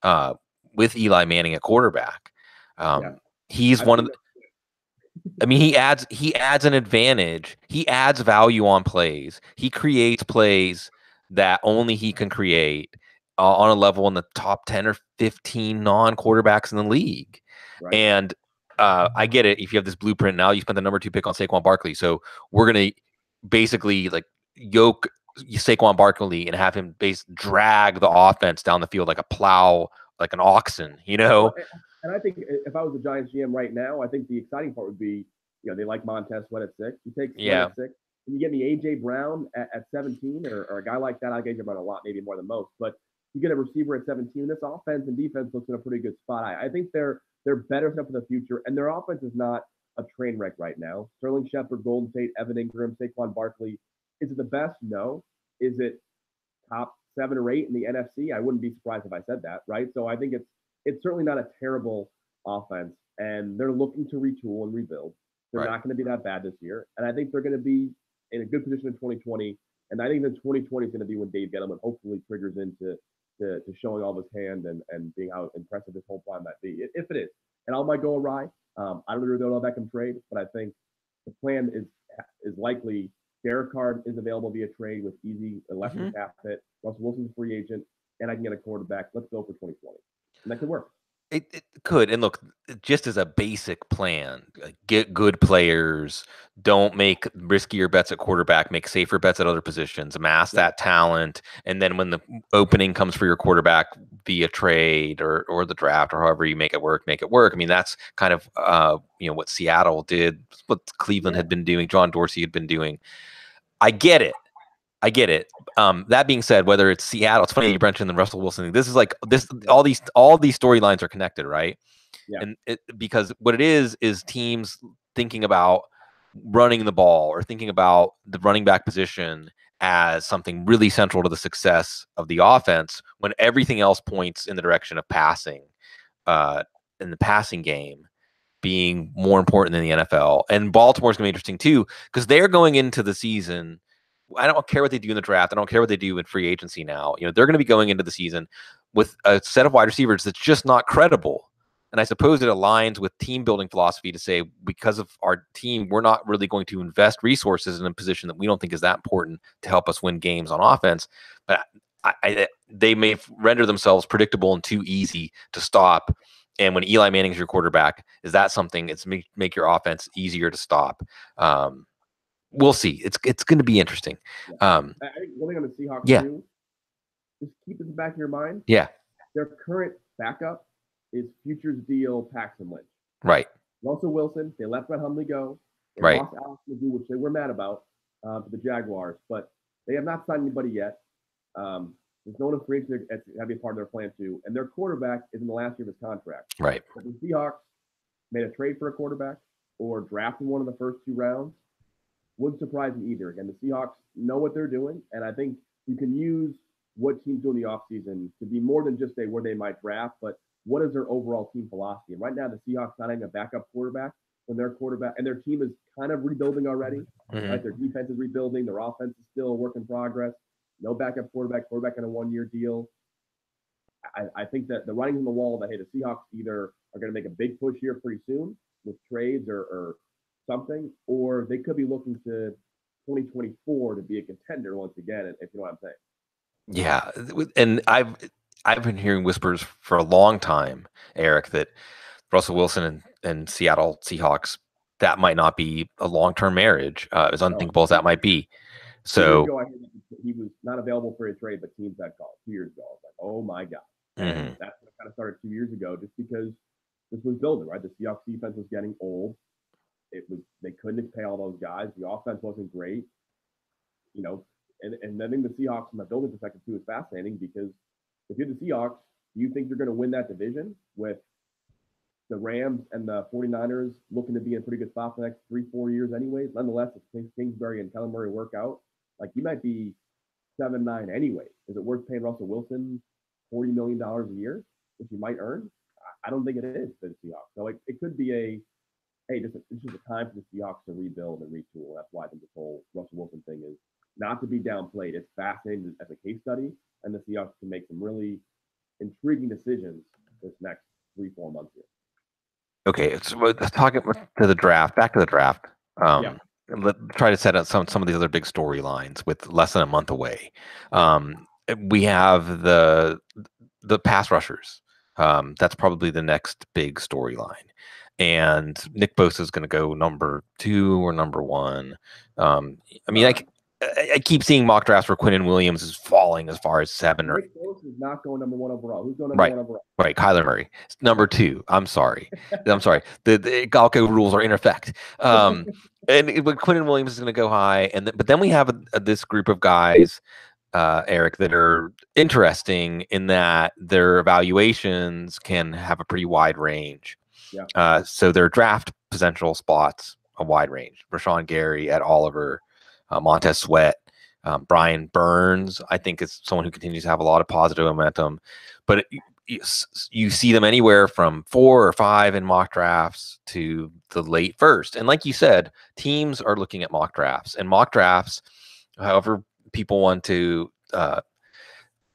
uh, with Eli Manning at quarterback. Yeah. He's I one think of the, I mean, he adds an advantage. He adds value on plays. He creates plays that only he can create on a level in the top 10 or 15 non-quarterbacks in the league. right. And I get it. If you have this blueprint now, you spent the number 2 pick on Saquon Barkley. So we're going to basically like yoke Saquon Barkley and have him drag the offense down the field like a plow, like an oxen, you know? Well, and I think if I was the Giants GM right now, I think the exciting part would be, they like Montez Sweat at 6. You take Sweat Yeah. at 6. Can you get me AJ Brown at 17 or a guy like that? I get AJ Brown a lot, maybe more than most, but you get a receiver at 17. This offense and defense looks in a pretty good spot. I think they're better set for the future, and their offense is not a train wreck right now. Sterling Shepard, Golden Tate, Evan Ingram, Saquon Barkley. Is it the best? No. Is it top 7 or 8 in the NFC? I wouldn't be surprised if I said that, right? So I think it's certainly not a terrible offense, and they're looking to retool and rebuild. They're Right. not going to be that bad this year, and I think they're going to be in a good position in 2020. And I think that 2020 is going to be when Dave Gettleman hopefully triggers into to showing all of his hand and being how impressive this whole plan might be, if it is. And all might go awry. I don't really know about Beckham trade, but I think the plan is likely Derek Carr is available via trade with easy less than cap hit. Russell Wilson's a free agent, and I can get a quarterback. Let's go for 2020, and that could work. It could. And look, just as a basic plan, get good players, don't make riskier bets at quarterback, make safer bets at other positions, amass that talent. And then when the opening comes for your quarterback via trade or the draft or however you make it work, make it work. I mean, that's kind of, what Seattle did, what Cleveland had been doing, John Dorsey had been doing. I get it. I get it. That being said, whether it's Seattle, it's funny you mentioned the Russell Wilson thing. This is like this. All these storylines are connected, right? Yeah. And because what it is teams thinking about running the ball or thinking about the running back position as something really central to the success of the offense when everything else points in the direction of passing, in the passing game being more important than the NFL. And Baltimore's going to be interesting too because they're going into the season. I don't care what they do in the draft. I don't care what they do in free agency now. They're going to be going into the season with a set of wide receivers that's just not credible. And I suppose it aligns with team building philosophy to say, because of our team, we're not really going to invest resources in a position that we don't think is that important to help us win games on offense. But they may render themselves predictable and too easy to stop. And when Eli Manning is your quarterback, is that something? It's make your offense easier to stop. We'll see. It's going to be interesting. I think one thing on the Seahawks too, just keep in the back of your mind. Yeah. Their current backup is futures deal Paxton Lynch. Right. Russell Wilson, they let Brett Hundley go. They lost Alex Magoo, which they were mad about for the Jaguars, but they have not signed anybody yet. There's no one free agent to be a part of their plan too. And their quarterback is in the last year of his contract. Right. If the Seahawks made a trade for a quarterback or drafted one in the first 2 rounds, wouldn't surprise me either. Again, the Seahawks know what they're doing, and I think you can use what teams do in the offseason to be more than just say where they might draft, but what is their overall team philosophy? And right now, the Seahawks not having a backup quarterback when their quarterback and their team is kind of rebuilding already. Right? Their defense is rebuilding. Their offense is still a work in progress. No backup quarterback on a 1-year deal. I think that the writing's on the wall that, hey, the Seahawks either are going to make a big push here pretty soon with trades or something, or they could be looking to 2024 to be a contender once again, if you know what I'm saying. Yeah. And I've been hearing whispers for a long time, Eric, that Russell Wilson and Seattle Seahawks, that might not be a long-term marriage, as unthinkable as that might be. So 2 years ago, I heard he was not available for a trade, but teams had called 2 years ago. I was like, oh my God. And that's what kind of started 2 years ago, just because this was building, right? The Seahawks defense was getting old. They couldn't pay all those guys. The offense wasn't great, and I think the Seahawks from a building perspective too is fascinating because if you're the Seahawks, do you think you're going to win that division with the Rams and the 49ers looking to be in a pretty good spot for the next 3-4 years anyways? Nonetheless, if Kingsbury and Kyler Murray work out, like you might be 7-9 anyway. Is it worth paying Russell Wilson $40 million a year, which he might earn? I don't think it is for the Seahawks. So it could be it's just a time for the Seahawks to rebuild and retool. That's why I think this whole Russell Wilson thing is not to be downplayed. It's fascinating as a case study, and the Seahawks can make some really intriguing decisions this next 3-4 months here. Okay, so let's talk to the draft. Back to the draft. Let's try to set up some of these other big storylines with less than a month away. We have the pass rushers. That's probably the next big storyline. And Nick Bosa is going to go number 2 or number 1. I keep seeing mock drafts where Quinnen Williams is falling as far as 7 or. Nick Bosa is not going number 1 overall. Who's going number 1 overall? Right, Kyler Murray, number 2. I'm sorry. The Galko rules are in effect. But Quinnen Williams is going to go high, but then we have this group of guys, Eric, that are interesting in that their evaluations can have a pretty wide range. Yeah. So their draft potential spots a wide range. Rashawn Gary, Ed Oliver, Montez Sweat, Brian Burns, I think is someone who continues to have a lot of positive momentum. But you see them anywhere from 4 or 5 in mock drafts to the late first. And like you said, teams are looking at mock drafts. And mock drafts, however people want to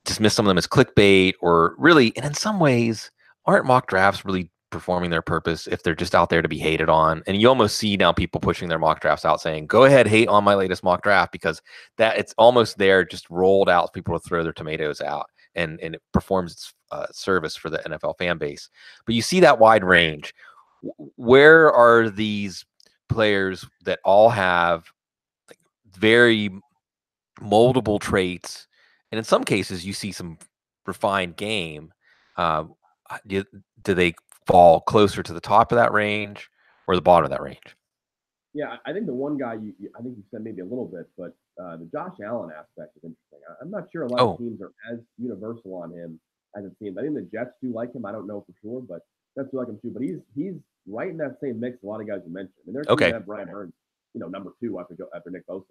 dismiss some of them as clickbait, or really, and in some ways, aren't mock drafts really performing their purpose if they're just out there to be hated on? And you almost see now people pushing their mock drafts out saying, go ahead, hate on my latest mock draft, because that it's almost there just rolled out for people to throw their tomatoes out, and it performs its service for the NFL fan base. But you see that wide range. Where are these players that all have very moldable traits, and in some cases you see some refined game? Do they fall closer to the top of that range or the bottom of that range? Yeah, I think the one guy I think you said maybe a little bit, but the Josh Allen aspect is interesting. I'm not sure a lot of teams are as universal on him as it seems. I think the Jets do like him. I don't know for sure, but Jets do like him too. But he's right in that same mix. A lot of guys you mentioned, and they're teams that have Brian Burns, number 2 after Nick Bosa.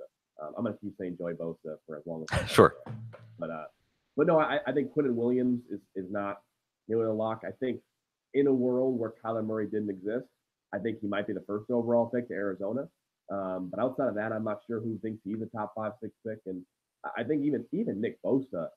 I'm going to keep saying Joey Bosa for as long as sure. But no, I think Quinnen Williams is not nearly a lock. I think in a world where Kyler Murray didn't exist, I think he might be the first overall pick to Arizona. But outside of that, I'm not sure who thinks he's a top 5, 6 pick. And I think even Nick Bosa,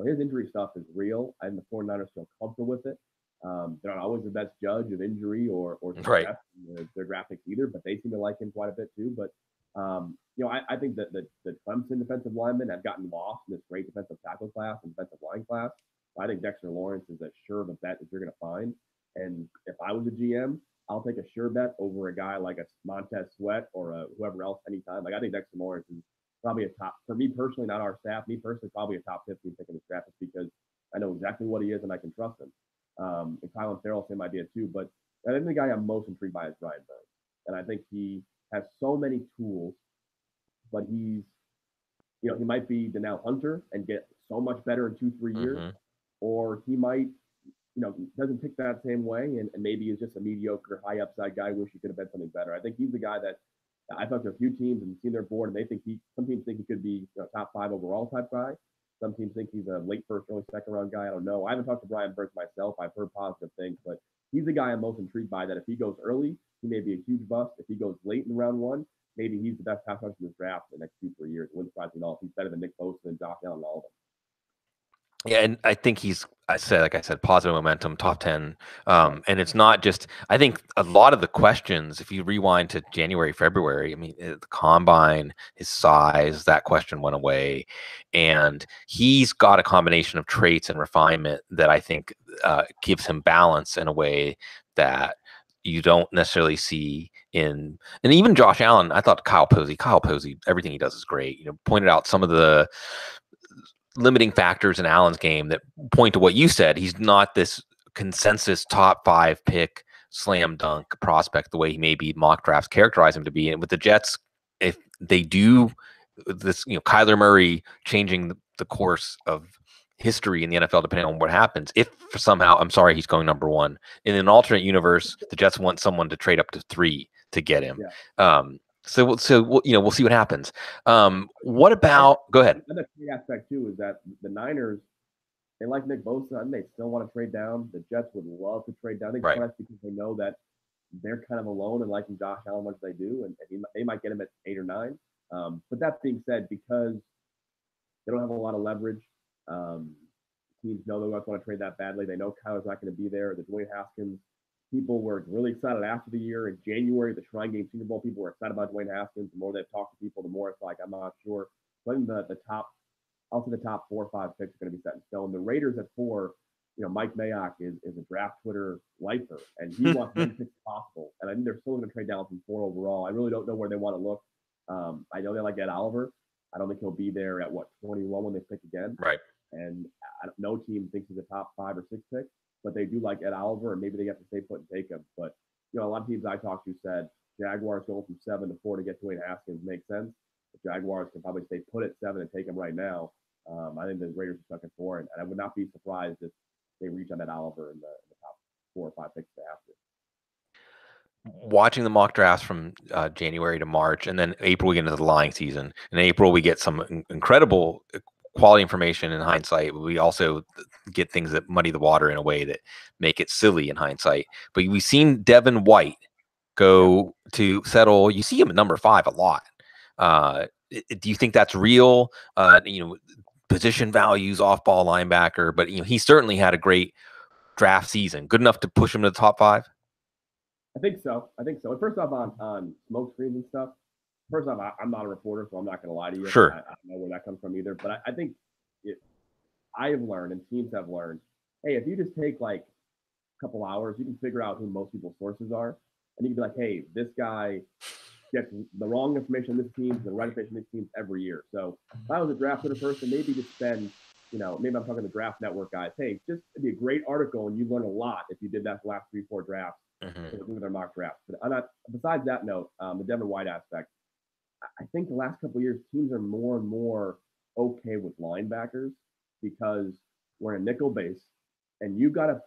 his injury stuff is real, and the 49ers feel comfortable with it. They're not always the best judge of injury or success in their draft picks either, but they seem to like him quite a bit too. But I think that the Clemson defensive linemen have gotten lost in this great defensive tackle class and defensive line class. I think Dexter Lawrence is as sure of a bet that you're going to find. And if I was a GM, I'll take a sure bet over a guy like a Montez Sweat or whoever else anytime. Like I think Dexter Lawrence is probably a top, for me personally, not our staff, me personally, probably a top 15 pick in this draft, just because I know exactly what he is and I can trust him. And Kylan Farrell, same idea too. But I think the guy I'm most intrigued by is Brian Burns. And I think he has so many tools, but he's, he might be Danielle Hunter and get so much better in 2-3 years, or he might, doesn't pick that same way and maybe is just a mediocre, high upside guy. Wish he could have been something better. I think he's the guy that I talked to a few teams and seen their board, and they think some teams think he could be a top 5 overall type guy. Some teams think he's a late first, early second round guy. I don't know. I haven't talked to Brian Burns myself. I've heard positive things, but he's the guy I'm most intrigued by, that if he goes early, he may be a huge bust. If he goes late in round 1, maybe he's the best pass rusher in this draft in the next 2-3 years. It wouldn't surprise me at all if he's better than Nick Bosa and Josh Allen and all of them. Yeah, and I think like I said, positive momentum, top 10. And it's not just, I think a lot of the questions, if you rewind to January, February, I mean, the combine, his size, that question went away. And he's got a combination of traits and refinement that I think gives him balance in a way that you don't necessarily see and even Josh Allen. I thought Kyle Posey, everything he does is great. Pointed out some of the limiting factors in Allen's game that point to what you said. He's not this consensus top 5 pick slam dunk prospect the way he maybe mock drafts characterize him to be. And with the Jets, if they do this, Kyler Murray changing the course of history in the NFL, depending on what happens. If somehow, I'm sorry, he's going number one in an alternate universe, the Jets want someone to trade up to 3 to get him. Yeah. So we'll see what happens. What about? Go ahead. Another key aspect too is that the Niners, they like Nick Bosa and they still want to trade down. The Jets would love to trade down. I think Right. that's because they know that they're kind of alone and liking Josh Allen much they do, and they might get him at 8 or 9. But that being said, because they don't have a lot of leverage, teams know they don't want to trade that badly. They know Kyler's not going to be there. The Dwayne Haskins people were really excited after the year in January, the Shrine Game Senior Bowl. People were excited about Dwayne Haskins. The more they've talked to people, the more it's like I'm not sure. But in the top, also the top 4 or 5 picks are going to be set in stone. The Raiders at 4, Mike Mayock is a draft Twitter lifer, and he wants many picks possible. And I think they're still going to trade down from 4 overall. I really don't know where they want to look. I know they like Ed Oliver. I don't think he'll be there at 21 when they pick again. Right. And no team thinks he's a top 5 or 6 pick, but they do like Ed Oliver, and maybe they have to stay put and take him. But a lot of teams I talked to said Jaguars going from 7 to 4 to get Dwayne Haskins makes sense. The Jaguars can probably stay put at 7 and take him right now. I think the Raiders are stuck at 4, and I would not be surprised if they reach on Ed Oliver in the top 4 or 5 picks they have to. Watching the mock drafts from January to March, and then April we get into the lying season. In April we get some incredible quality information in hindsight. We also get things that muddy the water in a way that make it silly in hindsight. But we've seen Devin White go to settle. You see him at number 5 a lot. Do you think that's real? Position values, off-ball linebacker, but he certainly had a great draft season, good enough to push him to the top 5. I think so. And first off, on smoke screens and stuff, first off, I'm not a reporter, so I'm not going to lie to you. Sure. I don't know where that comes from either. But I think I have learned, and teams have learned, hey, if you just take like a couple hours, you can figure out who most people's sources are. And you can be like, hey, this guy gets the wrong information on this team, the right information on this team every year. So if I was a draft Twitter person, maybe just spend, maybe I'm talking to Draft Network guys. Hey, just it'd be a great article, and you learn a lot if you did that for the last 3-4 drafts. With their mock drafts. But besides that note, the Devin White aspect, I think the last couple of years, teams are more and more okay with linebackers because we're in a nickel base, and you got to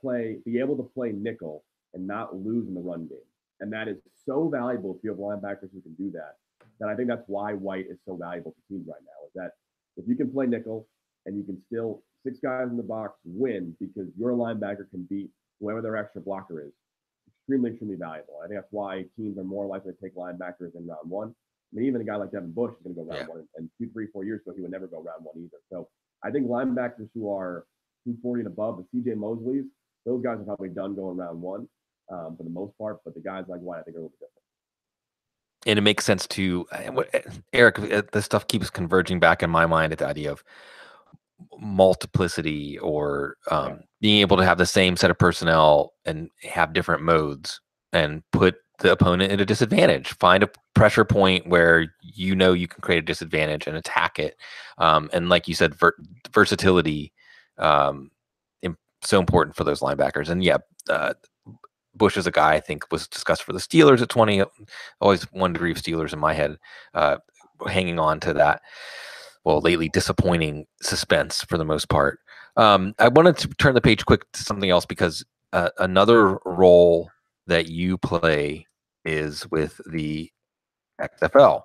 be able to play nickel and not lose in the run game. And that is so valuable if you have linebackers who can do that. And I think that's why White is so valuable to teams right now, is that if you can play nickel and you can still 6 guys in the box win because your linebacker can beat whoever their extra blocker is, extremely valuable. I think that's why teams are more likely to take linebackers in round 1. I mean, even a guy like Devin Bush is going to go round 1, and 2, 3, 4 years ago, he would never go round 1 either. So I think linebackers who are 240 and above, the CJ Mosleys, those guys are probably done going round 1 for the most part, but the guys like White, I think, are a little bit different. And it makes sense to Eric. This stuff keeps converging back in my mind at the idea of multiplicity, or being able to have the same set of personnel and have different modes and put the opponent at a disadvantage. Find a pressure point where you can create a disadvantage and attack it. And like you said, versatility, so important for those linebackers. And Bush is a guy I think was discussed for the Steelers at 20. Always one degree of Steelers in my head, hanging on to that. Well, lately disappointing suspense for the most part. I wanted to turn the page quick to something else because another role that you play is with the XFL.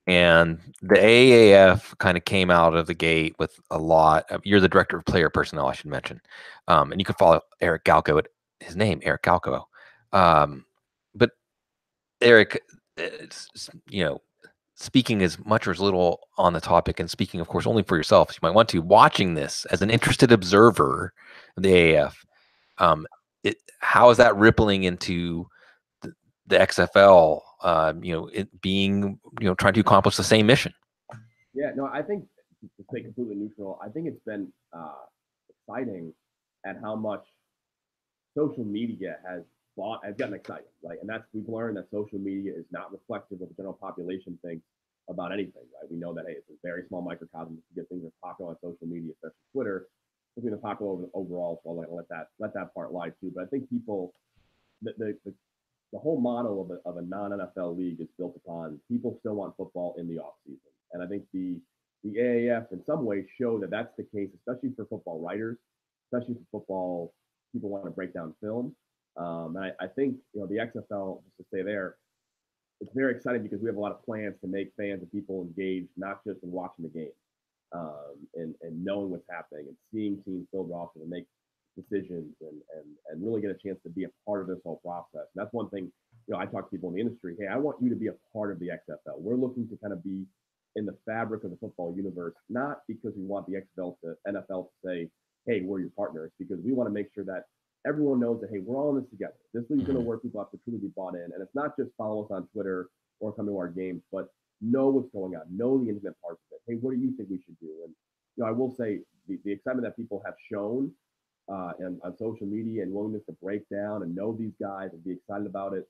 And the AAF kind of came out of the gate with a lot of, you're the director of player personnel, I should mention. And you can follow Eric Galko at his name, Eric Galko. But Eric, speaking as much or as little on the topic, and speaking, of course, only for yourself, you might want to, watching this as an interested observer of the AAF, how is that rippling into the XFL, it being, trying to accomplish the same mission? Yeah, no, I think, to stay completely neutral, I think it's been exciting at how much social media has gotten exciting, right? And we've learned that social media is not reflective of the general population thinks about anything, right? We know that, hey, it's a very small microcosm to get things that popular on social media, especially Twitter. It's going to popular overall, so I'll let that part lie too. But I think people, the whole model of a non-NFL league is built upon people still want football in the off season, and I think the the AAF in some ways show that that's the case, especially for football writers, especially for football people want to break down film. And I think the XFL, just to stay there, it's very exciting because we have a lot of plans to make fans and people engaged, not just in watching the game, and knowing what's happening and seeing teams build rosters and make decisions and really get a chance to be a part of this whole process. And that's one thing, I talk to people in the industry. Hey, I want you to be a part of the XFL. We're looking to kind of be in the fabric of the football universe, not because we want the NFL to say, hey, we're your partner. It's because we want to make sure that everyone knows that, hey, we're all in this together. This league's going to work. People have to truly be bought in. And it's not just follow us on Twitter or come to our games, but know what's going on, know the intimate parts of it. Hey, what do you think we should do? And I will say the excitement that people have shown and on social media and willingness to break down and know these guys and be excited about it,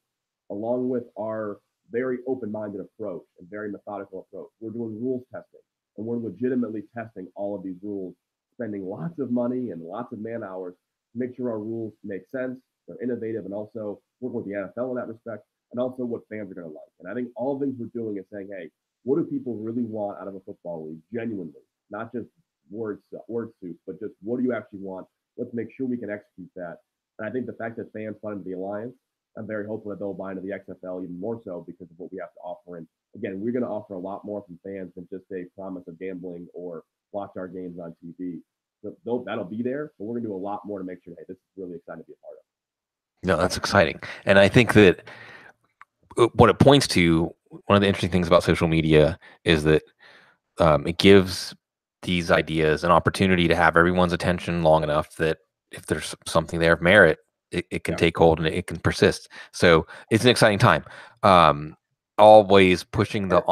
along with our very open-minded approach and very methodical approach. We're doing rules testing, and we're legitimately testing all of these rules, spending lots of money and lots of man hours to make sure our rules make sense, they're innovative, and also work with the NFL in that respect, and also what fans are going to like. And I think all the things we're doing is saying, hey, what do people really want out of a football league, genuinely, not just word soup, but just what do you actually want? Let's make sure we can execute that. And I think the fact that fans bought into the alliance, I'm very hopeful that they'll buy into the XFL even more so because of what we have to offer. And again, we're going to offer a lot more from fans than just a promise of gambling or watch our games on TV. So that'll be there, but we're going to do a lot more to make sure, hey, this is really exciting to be a part of. No, that's exciting. And I think that what it points to, one of the interesting things about social media is that it gives these ideas an opportunity to have everyone's attention long enough that if there's something there of merit, it can take hold and it can persist. So it's an exciting time. Always pushing the.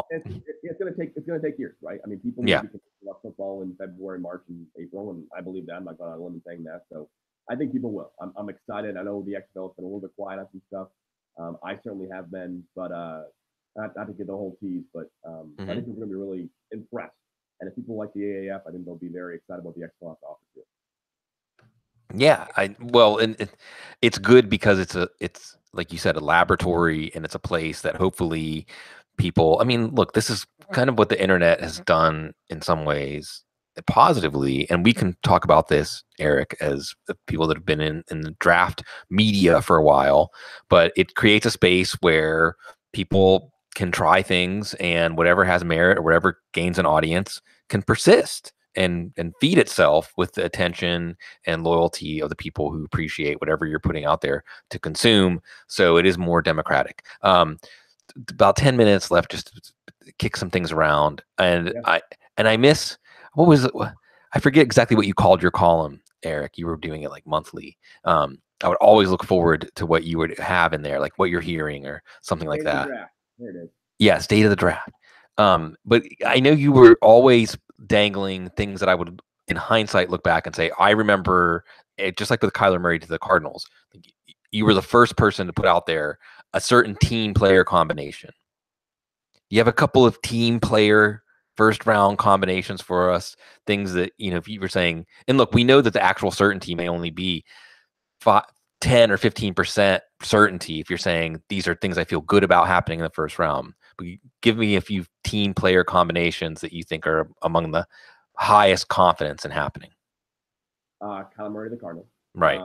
It's going to take years, right? I mean, people need to be concerned about football in February, March, and April, and I believe that. I'm not going to limit saying that. So I think people will. I'm excited. I know the XFL has been a little bit quiet on some stuff. I certainly have been, but not to get the whole tease, but I think people are going to be really impressed. And if people like the AAF, I think they'll be very excited about the XFL offer too. Yeah, it's good because it's like you said, a laboratory, and it's a place that hopefully people. I mean, look, this is kind of what the internet has done in some ways positively, and we can talk about this, Eric, as people that have been in the draft media for a while. But it creates a space where people can try things, and whatever has merit or whatever gains an audience can persist and feed itself with the attention and loyalty of the people who appreciate whatever you're putting out there to consume. So it is more democratic. About 10 minutes left, just to kick some things around. And I miss, what was it? I forget exactly what you called your column, Eric. You were doing it like monthly. I would always look forward to what you would have in there, like what you're hearing or something like that. There it is. Yeah, state of the draft. But I know you were always dangling things that I would, in hindsight, look back and say, I remember it, just like with Kyler Murray to the Cardinals. You were the first person to put out there a certain team player combination. You have a couple of team player first round combinations for us, things that, if you were saying, and look, we know that the actual certainty may only be 10 or 15% certainty if you're saying these are things I feel good about happening in the first round. But give me a few team player combinations that you think are among the highest confidence in happening. Kyler Murray, the Cardinals. Right.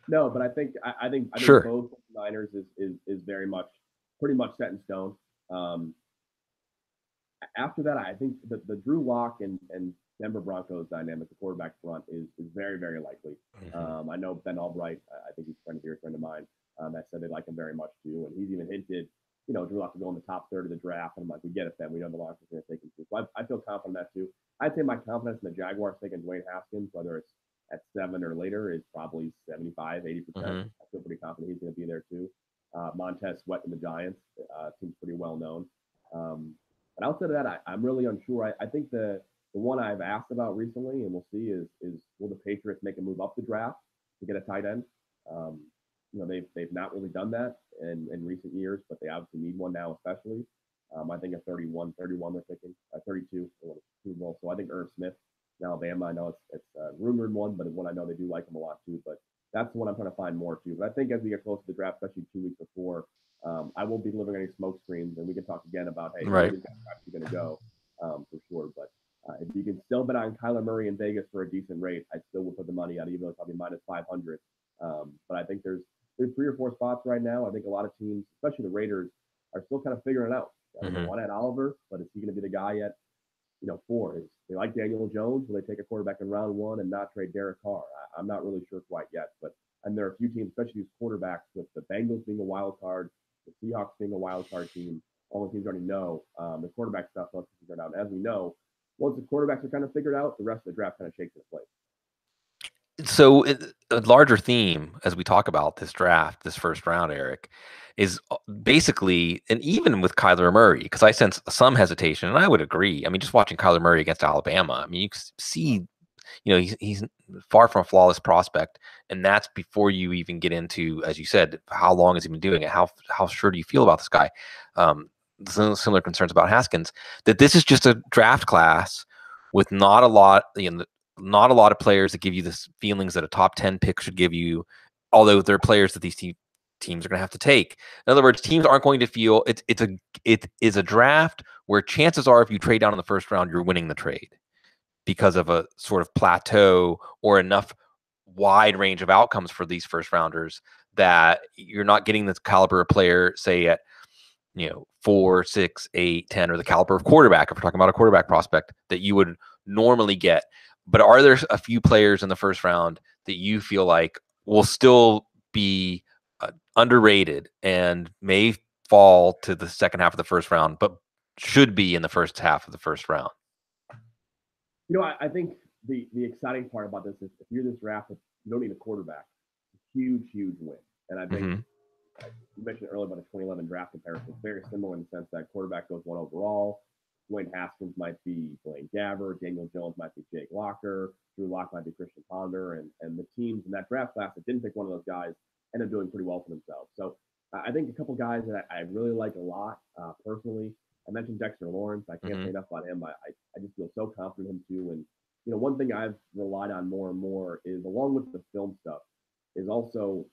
No, but I think sure. Both Niners is very much pretty much set in stone. After that, I think the Drew Lock and Denver Broncos dynamic, the quarterback front, is very, very likely. I know Ben Albright, I think he's a dear friend of mine, that said they like him very much too. And he's even hinted, Drew Lock will go in the top third of the draft. And I'm like, we get it, Ben. We know the Lock is going to take him too. So I feel confident in that too. I'd say my confidence in the Jaguars taking Dwayne Haskins, whether it's at 7 or later, is probably 75, 80%. I feel pretty confident he's going to be there too. Montez Sweat in the Giants seems pretty well known. But outside of that, I'm really unsure. I think the one I've asked about recently, and we'll see, is will the Patriots make a move up the draft to get a tight end? They've not really done that in recent years, but they obviously need one now, especially. I think at 31 they're picking, 32 Super Bowl. So I think Irv Smith in Alabama. I know it's a rumored one, but one I know they do like him a lot too. But that's the one I'm trying to find more too. But I think as we get close to the draft, especially 2 weeks before, I won't be delivering any smoke screens, and we can talk again about, hey, where is that actually going to go, for sure. But if you can still bet on Kyler Murray in Vegas for a decent rate, I still would put the money on, even though it's probably minus 500. But I think there's 3 or 4 spots right now. I think a lot of teams, especially the Raiders, are still kind of figuring it out. They want Ed Oliver, but is he going to be the guy at 4? Is they like Daniel Jones? Will they take a quarterback in round 1 and not trade Derek Carr? I'm not really sure quite yet. And there are a few teams, especially these quarterbacks, with the Bengals being a wild card, the Seahawks being a wild card team. All the teams already know the quarterback stuff once it's figured out. And as we know, once the quarterbacks are kind of figured out, the rest of the draft kind of shakes into place. So a larger theme as we talk about this draft, this first round, Eric, is basically, and even with Kyler Murray, because I sense some hesitation, and I would agree. I mean, just watching Kyler Murray against Alabama, I mean, you see, he's far from a flawless prospect, and that's before you even get into, as you said, how long has he been doing it? How sure do you feel about this guy? Similar concerns about Haskins. That this is just a draft class with not a lot, not a lot of players that give you the feelings that a top 10 pick should give you, although they're players that these teams are going to have to take. In other words, teams aren't going to feel it is a draft where chances are if you trade down in the first round, you're winning the trade because of a sort of plateau or enough wide range of outcomes for these first rounders that you're not getting the caliber of player, say at 4, 6, 8, 10, or the caliber of quarterback, if we're talking about a quarterback prospect, that you would normally get. But are there a few players in the first round that you feel like will still be underrated and may fall to the second half of the first round, but should be in the first half of the first round? I think the exciting part about this is if you're this draft, you don't need a quarterback. It's a huge, huge win. And I think you mentioned earlier about the 2011 draft comparison. It's very similar in the sense that quarterback goes 1 overall. Dwayne Haskins might be Blaine Gabbert. Daniel Jones might be Jake Locker. Drew Lock might be Christian Ponder. And the teams in that draft class that didn't pick one of those guys ended up doing pretty well for themselves. So I think a couple guys that I really like a lot personally. I mentioned Dexter Lawrence. I can't say enough about him. I just feel so confident in him too. And one thing I've relied on more and more is, along with the film stuff, is also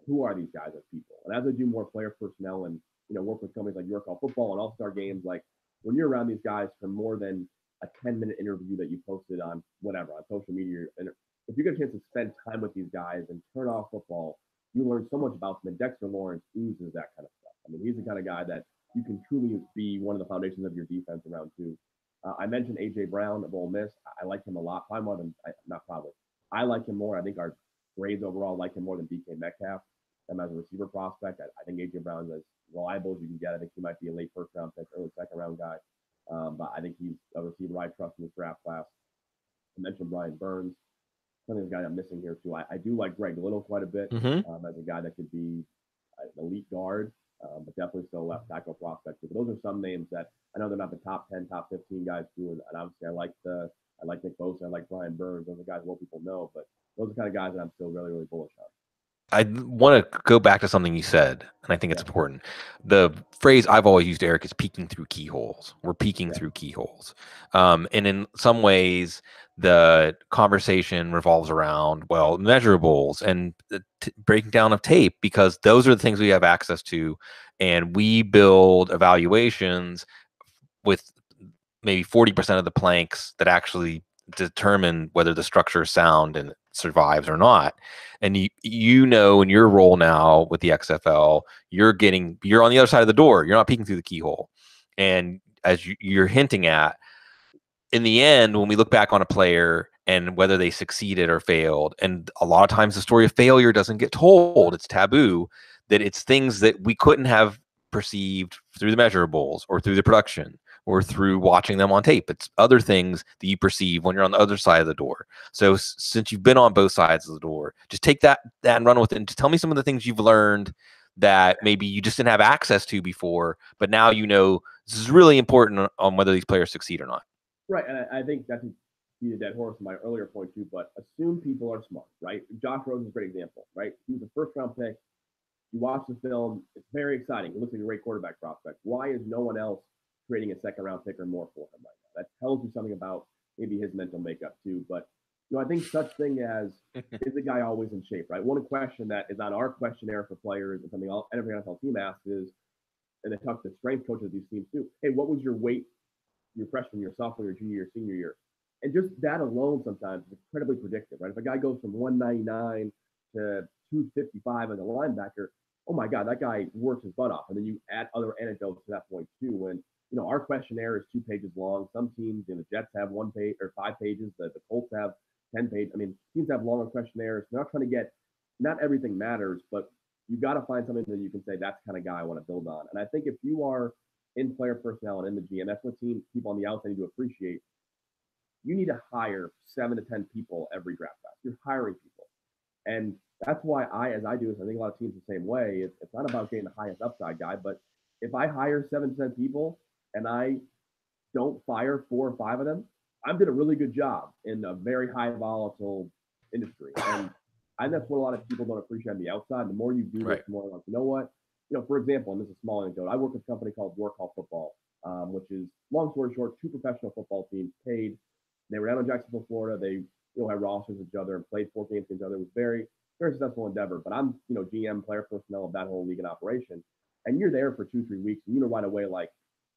who are these guys as people. And as I do more player personnel and work with companies like URL Football and All-Star Games, like when you're around these guys for more than a 10-minute interview that you posted on whatever, on social media, and if you get a chance to spend time with these guys and turn off football, you learn so much about them. And Dexter Lawrence oozes that kind of stuff. I mean, he's the kind of guy that you can truly be one of the foundations of your defense around too. I mentioned A.J. Brown of Ole Miss. I like him a lot. Probably more than, not probably. I like him more. I think our grades overall like him more than DK Metcalf. As a receiver prospect, I think A.J. Brown is as reliable as you can get. I think he might be a late first round pick, early second round guy. But I think he's a receiver I trust in this draft class. I mentioned Brian Burns. I think the guy I'm missing here too. I do like Greg Little quite a bit as a guy that could be an elite guard, but definitely still left tackle prospect. But those are some names that I know they're not the top 10, top 15 guys too. And obviously I like Nick Bosa, I like Brian Burns. Those are guys more people know, but those are the kind of guys that I'm still really, really bullish on. I want to go back to something you said, and I think it's important. The phrase I've always used, Eric, is peeking through keyholes. We're peeking through keyholes. And in some ways, the conversation revolves around, measurables and breaking down of tape, because those are the things we have access to. And we build evaluations with maybe 40% of the planks that actually determine whether the structure is sound and survives or not. And in your role now with the XFL, you're on the other side of the door. You're not peeking through the keyhole. And as you're hinting at, in the end, when we look back on a player and whether they succeeded or failed, and a lot of times the story of failure doesn't get told, it's taboo, that it's things that we couldn't have perceived through the measurables or through the production or through watching them on tape. It's other things that you perceive when you're on the other side of the door. So since you've been on both sides of the door, just take that and run with it. And just tell me some of the things you've learned that maybe you just didn't have access to before, but now this is really important on whether these players succeed or not. Right, and I think that's a dead horse in my earlier point too, but assume people are smart, right? Josh Rosen is a great example, right? He was a first-round pick. You watch the film, it's very exciting. It looks like a great quarterback prospect. Why is no one else creating a second-round pick or more for him right now? That tells you something about maybe his mental makeup too. But I think such thing as, is the guy always in shape, right? One question that is on our questionnaire for players and something every NFL team asks is, and they talk to strength coaches of these teams too, hey, what was your weight your freshman year, sophomore year, junior year, senior year. And just that alone sometimes is incredibly predictive, right? If a guy goes from 199 to 255 as a linebacker, oh my God, that guy works his butt off. And then you add other anecdotes to that point too. When our questionnaire is 2 pages long. Some teams, the Jets have 1 page or 5 pages. The Colts have 10 pages. I mean, teams have longer questionnaires. They're not trying to get. Not everything matters, but you got to find something that you can say that's the kind of guy I want to build on. And I think if you are in player personnel and in the GM, that's what people on the outside need to appreciate. You need to hire 7 to 10 people every draft class. You're hiring people. And that's why as I do this, I think a lot of teams the same way. It's not about getting the highest upside guy, but if I hire 7 to 10 people and I don't fire 4 or 5 of them, I'm doing a really good job in a very high volatile industry. And I think that's what a lot of people don't appreciate on the outside. The more you do this, the more like, you know what? For example, and this is a small anecdote, I work with a company called Work Hall Football, which is, long story short, 2 professional football teams paid. They were down in Jacksonville, Florida. They had rosters with each other and played 4 games with each other. It was very, very successful endeavor. But I'm, GM, player personnel of that whole league and operation. And you're there for 2-3 weeks, and you know right away, like,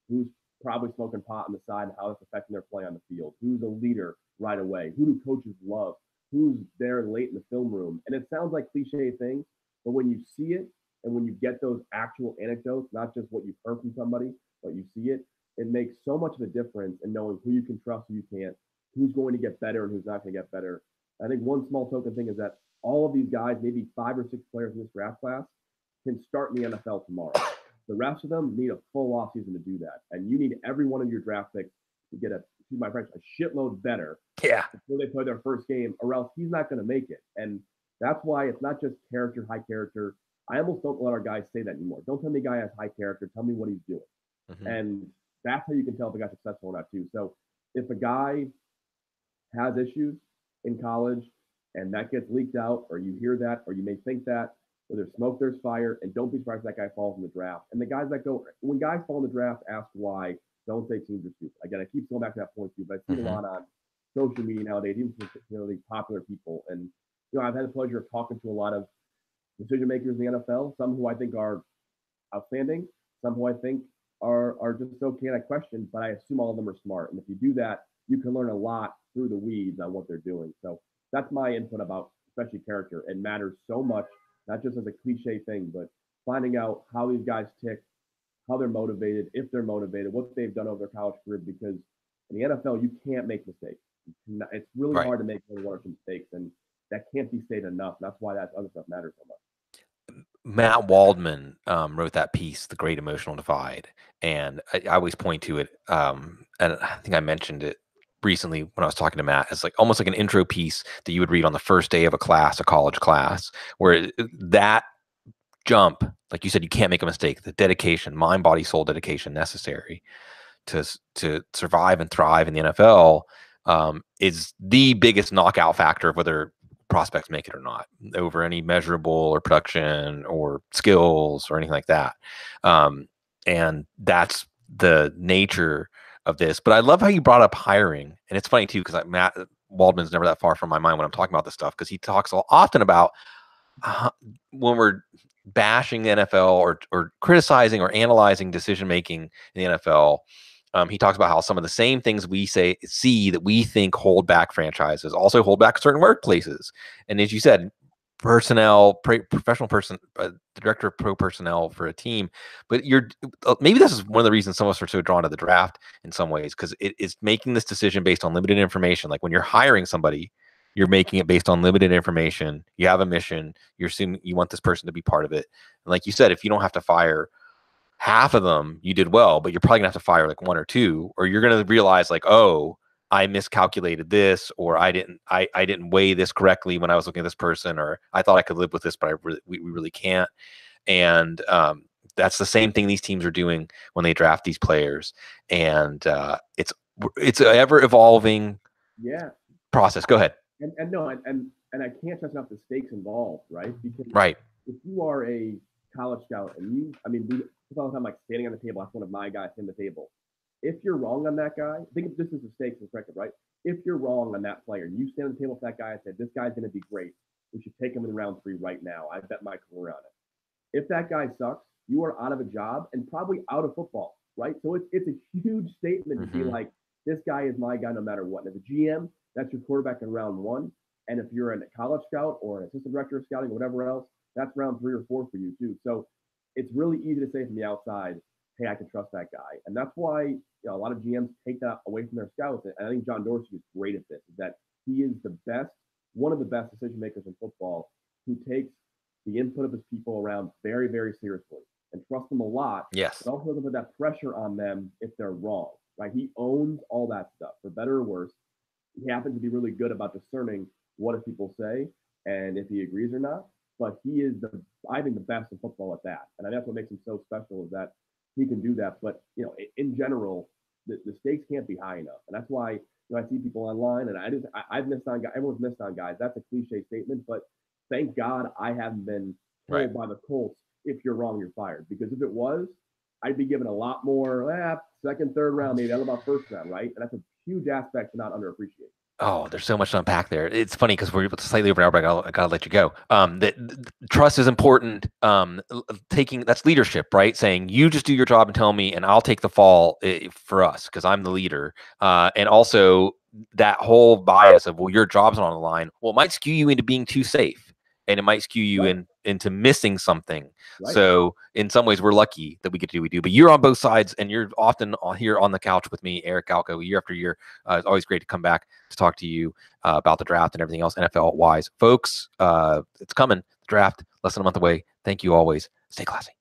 who's probably smoking pot on the side and how it's affecting their play on the field. Who's a leader right away? Who do coaches love? Who's there late in the film room? And it sounds like cliche things, but when you see it and when you get those actual anecdotes, not just what you've heard from somebody, but you see it, it makes so much of a difference in knowing who you can trust, who you can't, who's going to get better and who's not going to get better. I think one small token thing is that all of these guys, maybe 5 or 6 players in this draft class, can start in the NFL tomorrow. The rest of them need a full offseason to do that. And you need every one of your draft picks to get excuse my French, a shitload better before they play their first game, or else he's not going to make it. And that's why it's not just character, high character. I almost don't let our guys say that anymore. Don't tell me a guy has high character. Tell me what he's doing. Mm-hmm. And that's how you can tell if a guy's successful or not too. So if a guy has issues in college and that gets leaked out, or you hear that, or you may think that, where there's smoke, there's fire, and don't be surprised if that guy falls in the draft. And the guys that go, when guys fall in the draft, ask why. Don't say teams are stupid. Again, I keep going back to that point too, but I see a lot on social media nowadays, even from these popular people. And I've had the pleasure of talking to a lot of decision makers in the NFL, some who I think are outstanding, some who I think are just okay. And I question, but I assume all of them are smart. And if you do that, you can learn a lot through the weeds on what they're doing. So that's my input about especially character. It matters so much, not just as a cliche thing, but finding out how these guys tick, how they're motivated, if they're motivated, what they've done over their college career. Because in the NFL, you can't make mistakes. It's really hard to make one or two mistakes, and that can't be stated enough. And that's why that other stuff matters so much. Matt Waldman wrote that piece, The Great Emotional Divide, and I always point to it, and I think I mentioned it recently when I was talking to Matt. It's like almost like an intro piece that you would read on the first day of a college class, where that jump, like you said, you can't make a mistake. The dedication, mind, body, soul dedication necessary to survive and thrive in the NFL is the biggest knockout factor of whether prospects make it or not, over any measurable or production or skills or anything like that. And that's the nature of this. But I love how you brought up hiring. And it's funny too, because Matt Waldman's never that far from my mind when I'm talking about this stuff, because he talks often about when we're bashing the NFL or criticizing or analyzing decision making in the NFL. He talks about how some of the same things we see that we think hold back franchises also hold back certain workplaces. And as you said, professional person, the director of pro personnel for a team. But maybe this is one of the reasons some of us are so drawn to the draft in some ways, because it is making this decision based on limited information. Like when you're hiring somebody, you're making it based on limited information. You have a mission. You're assuming you want this person to be part of it. And like you said, if you don't have to fire half of them, you did well, but you're probably gonna have to fire like 1 or 2, or you're gonna realize like, oh, I miscalculated this, or I didn't weigh this correctly when I was looking at this person, or I thought I could live with this, but we really can't. And that's the same thing these teams are doing when they draft these players. And it's an ever evolving process. Go ahead. And no, and I can't stress enough the stakes involved, right? Because if you are a college scout and all the time, like standing on the table, that's one of my guys in the table. If you're wrong on that guy, think of this as the stakes perspective, right? If you're wrong on that player, you stand on the table with that guy and said, this guy's going to be great. We should take him in round 3 right now. I bet my career on it. If that guy sucks, you are out of a job and probably out of football. right? So it's a huge statement to be like, this guy is my guy no matter what. And as a GM, that's your quarterback in round 1. And if you're a college scout or an assistant director of scouting, whatever else, that's round 3 or 4 for you too. So it's really easy to say from the outside, hey, I can trust that guy. And that's why a lot of GMs take that away from their scouts. And I think John Dorsey is great at this, is that he is one of the best decision makers in football, who takes the input of his people around very, very seriously and trusts them a lot. Yes. But also doesn't put that pressure on them if they're wrong, right? He owns all that stuff, for better or worse. He happens to be really good about discerning what do people say and if he agrees or not. But he is I think the best in football at that. And that's what makes him so special, is that he can do that. But in general, the stakes can't be high enough. And that's why I see people online, and I've missed on guys. Everyone's missed on guys. That's a cliche statement, but thank God I haven't been told by the Colts, if you're wrong, you're fired. Because if it was, I'd be given a lot more second, third round, maybe. I don't know about first round, right? And that's a huge aspect to not underappreciate. Oh, there's so much to unpack there. It's funny because we're slightly over an hour, but I gotta let you go. The trust is important. That's leadership, right? Saying you just do your job and tell me, and I'll take the fall for us because I'm the leader. And also that whole bias of, well, your job's not on the line. Well, it might skew you into being too safe, and it might skew you into missing something. Right. So in some ways, we're lucky that we get to do what we do. But you're on both sides, and you're often here on the couch with me, Eric Galko, year after year. It's always great to come back to talk to you about the draft and everything else NFL-wise. Folks, it's coming. The draft, less than a month away. Thank you always. Stay classy.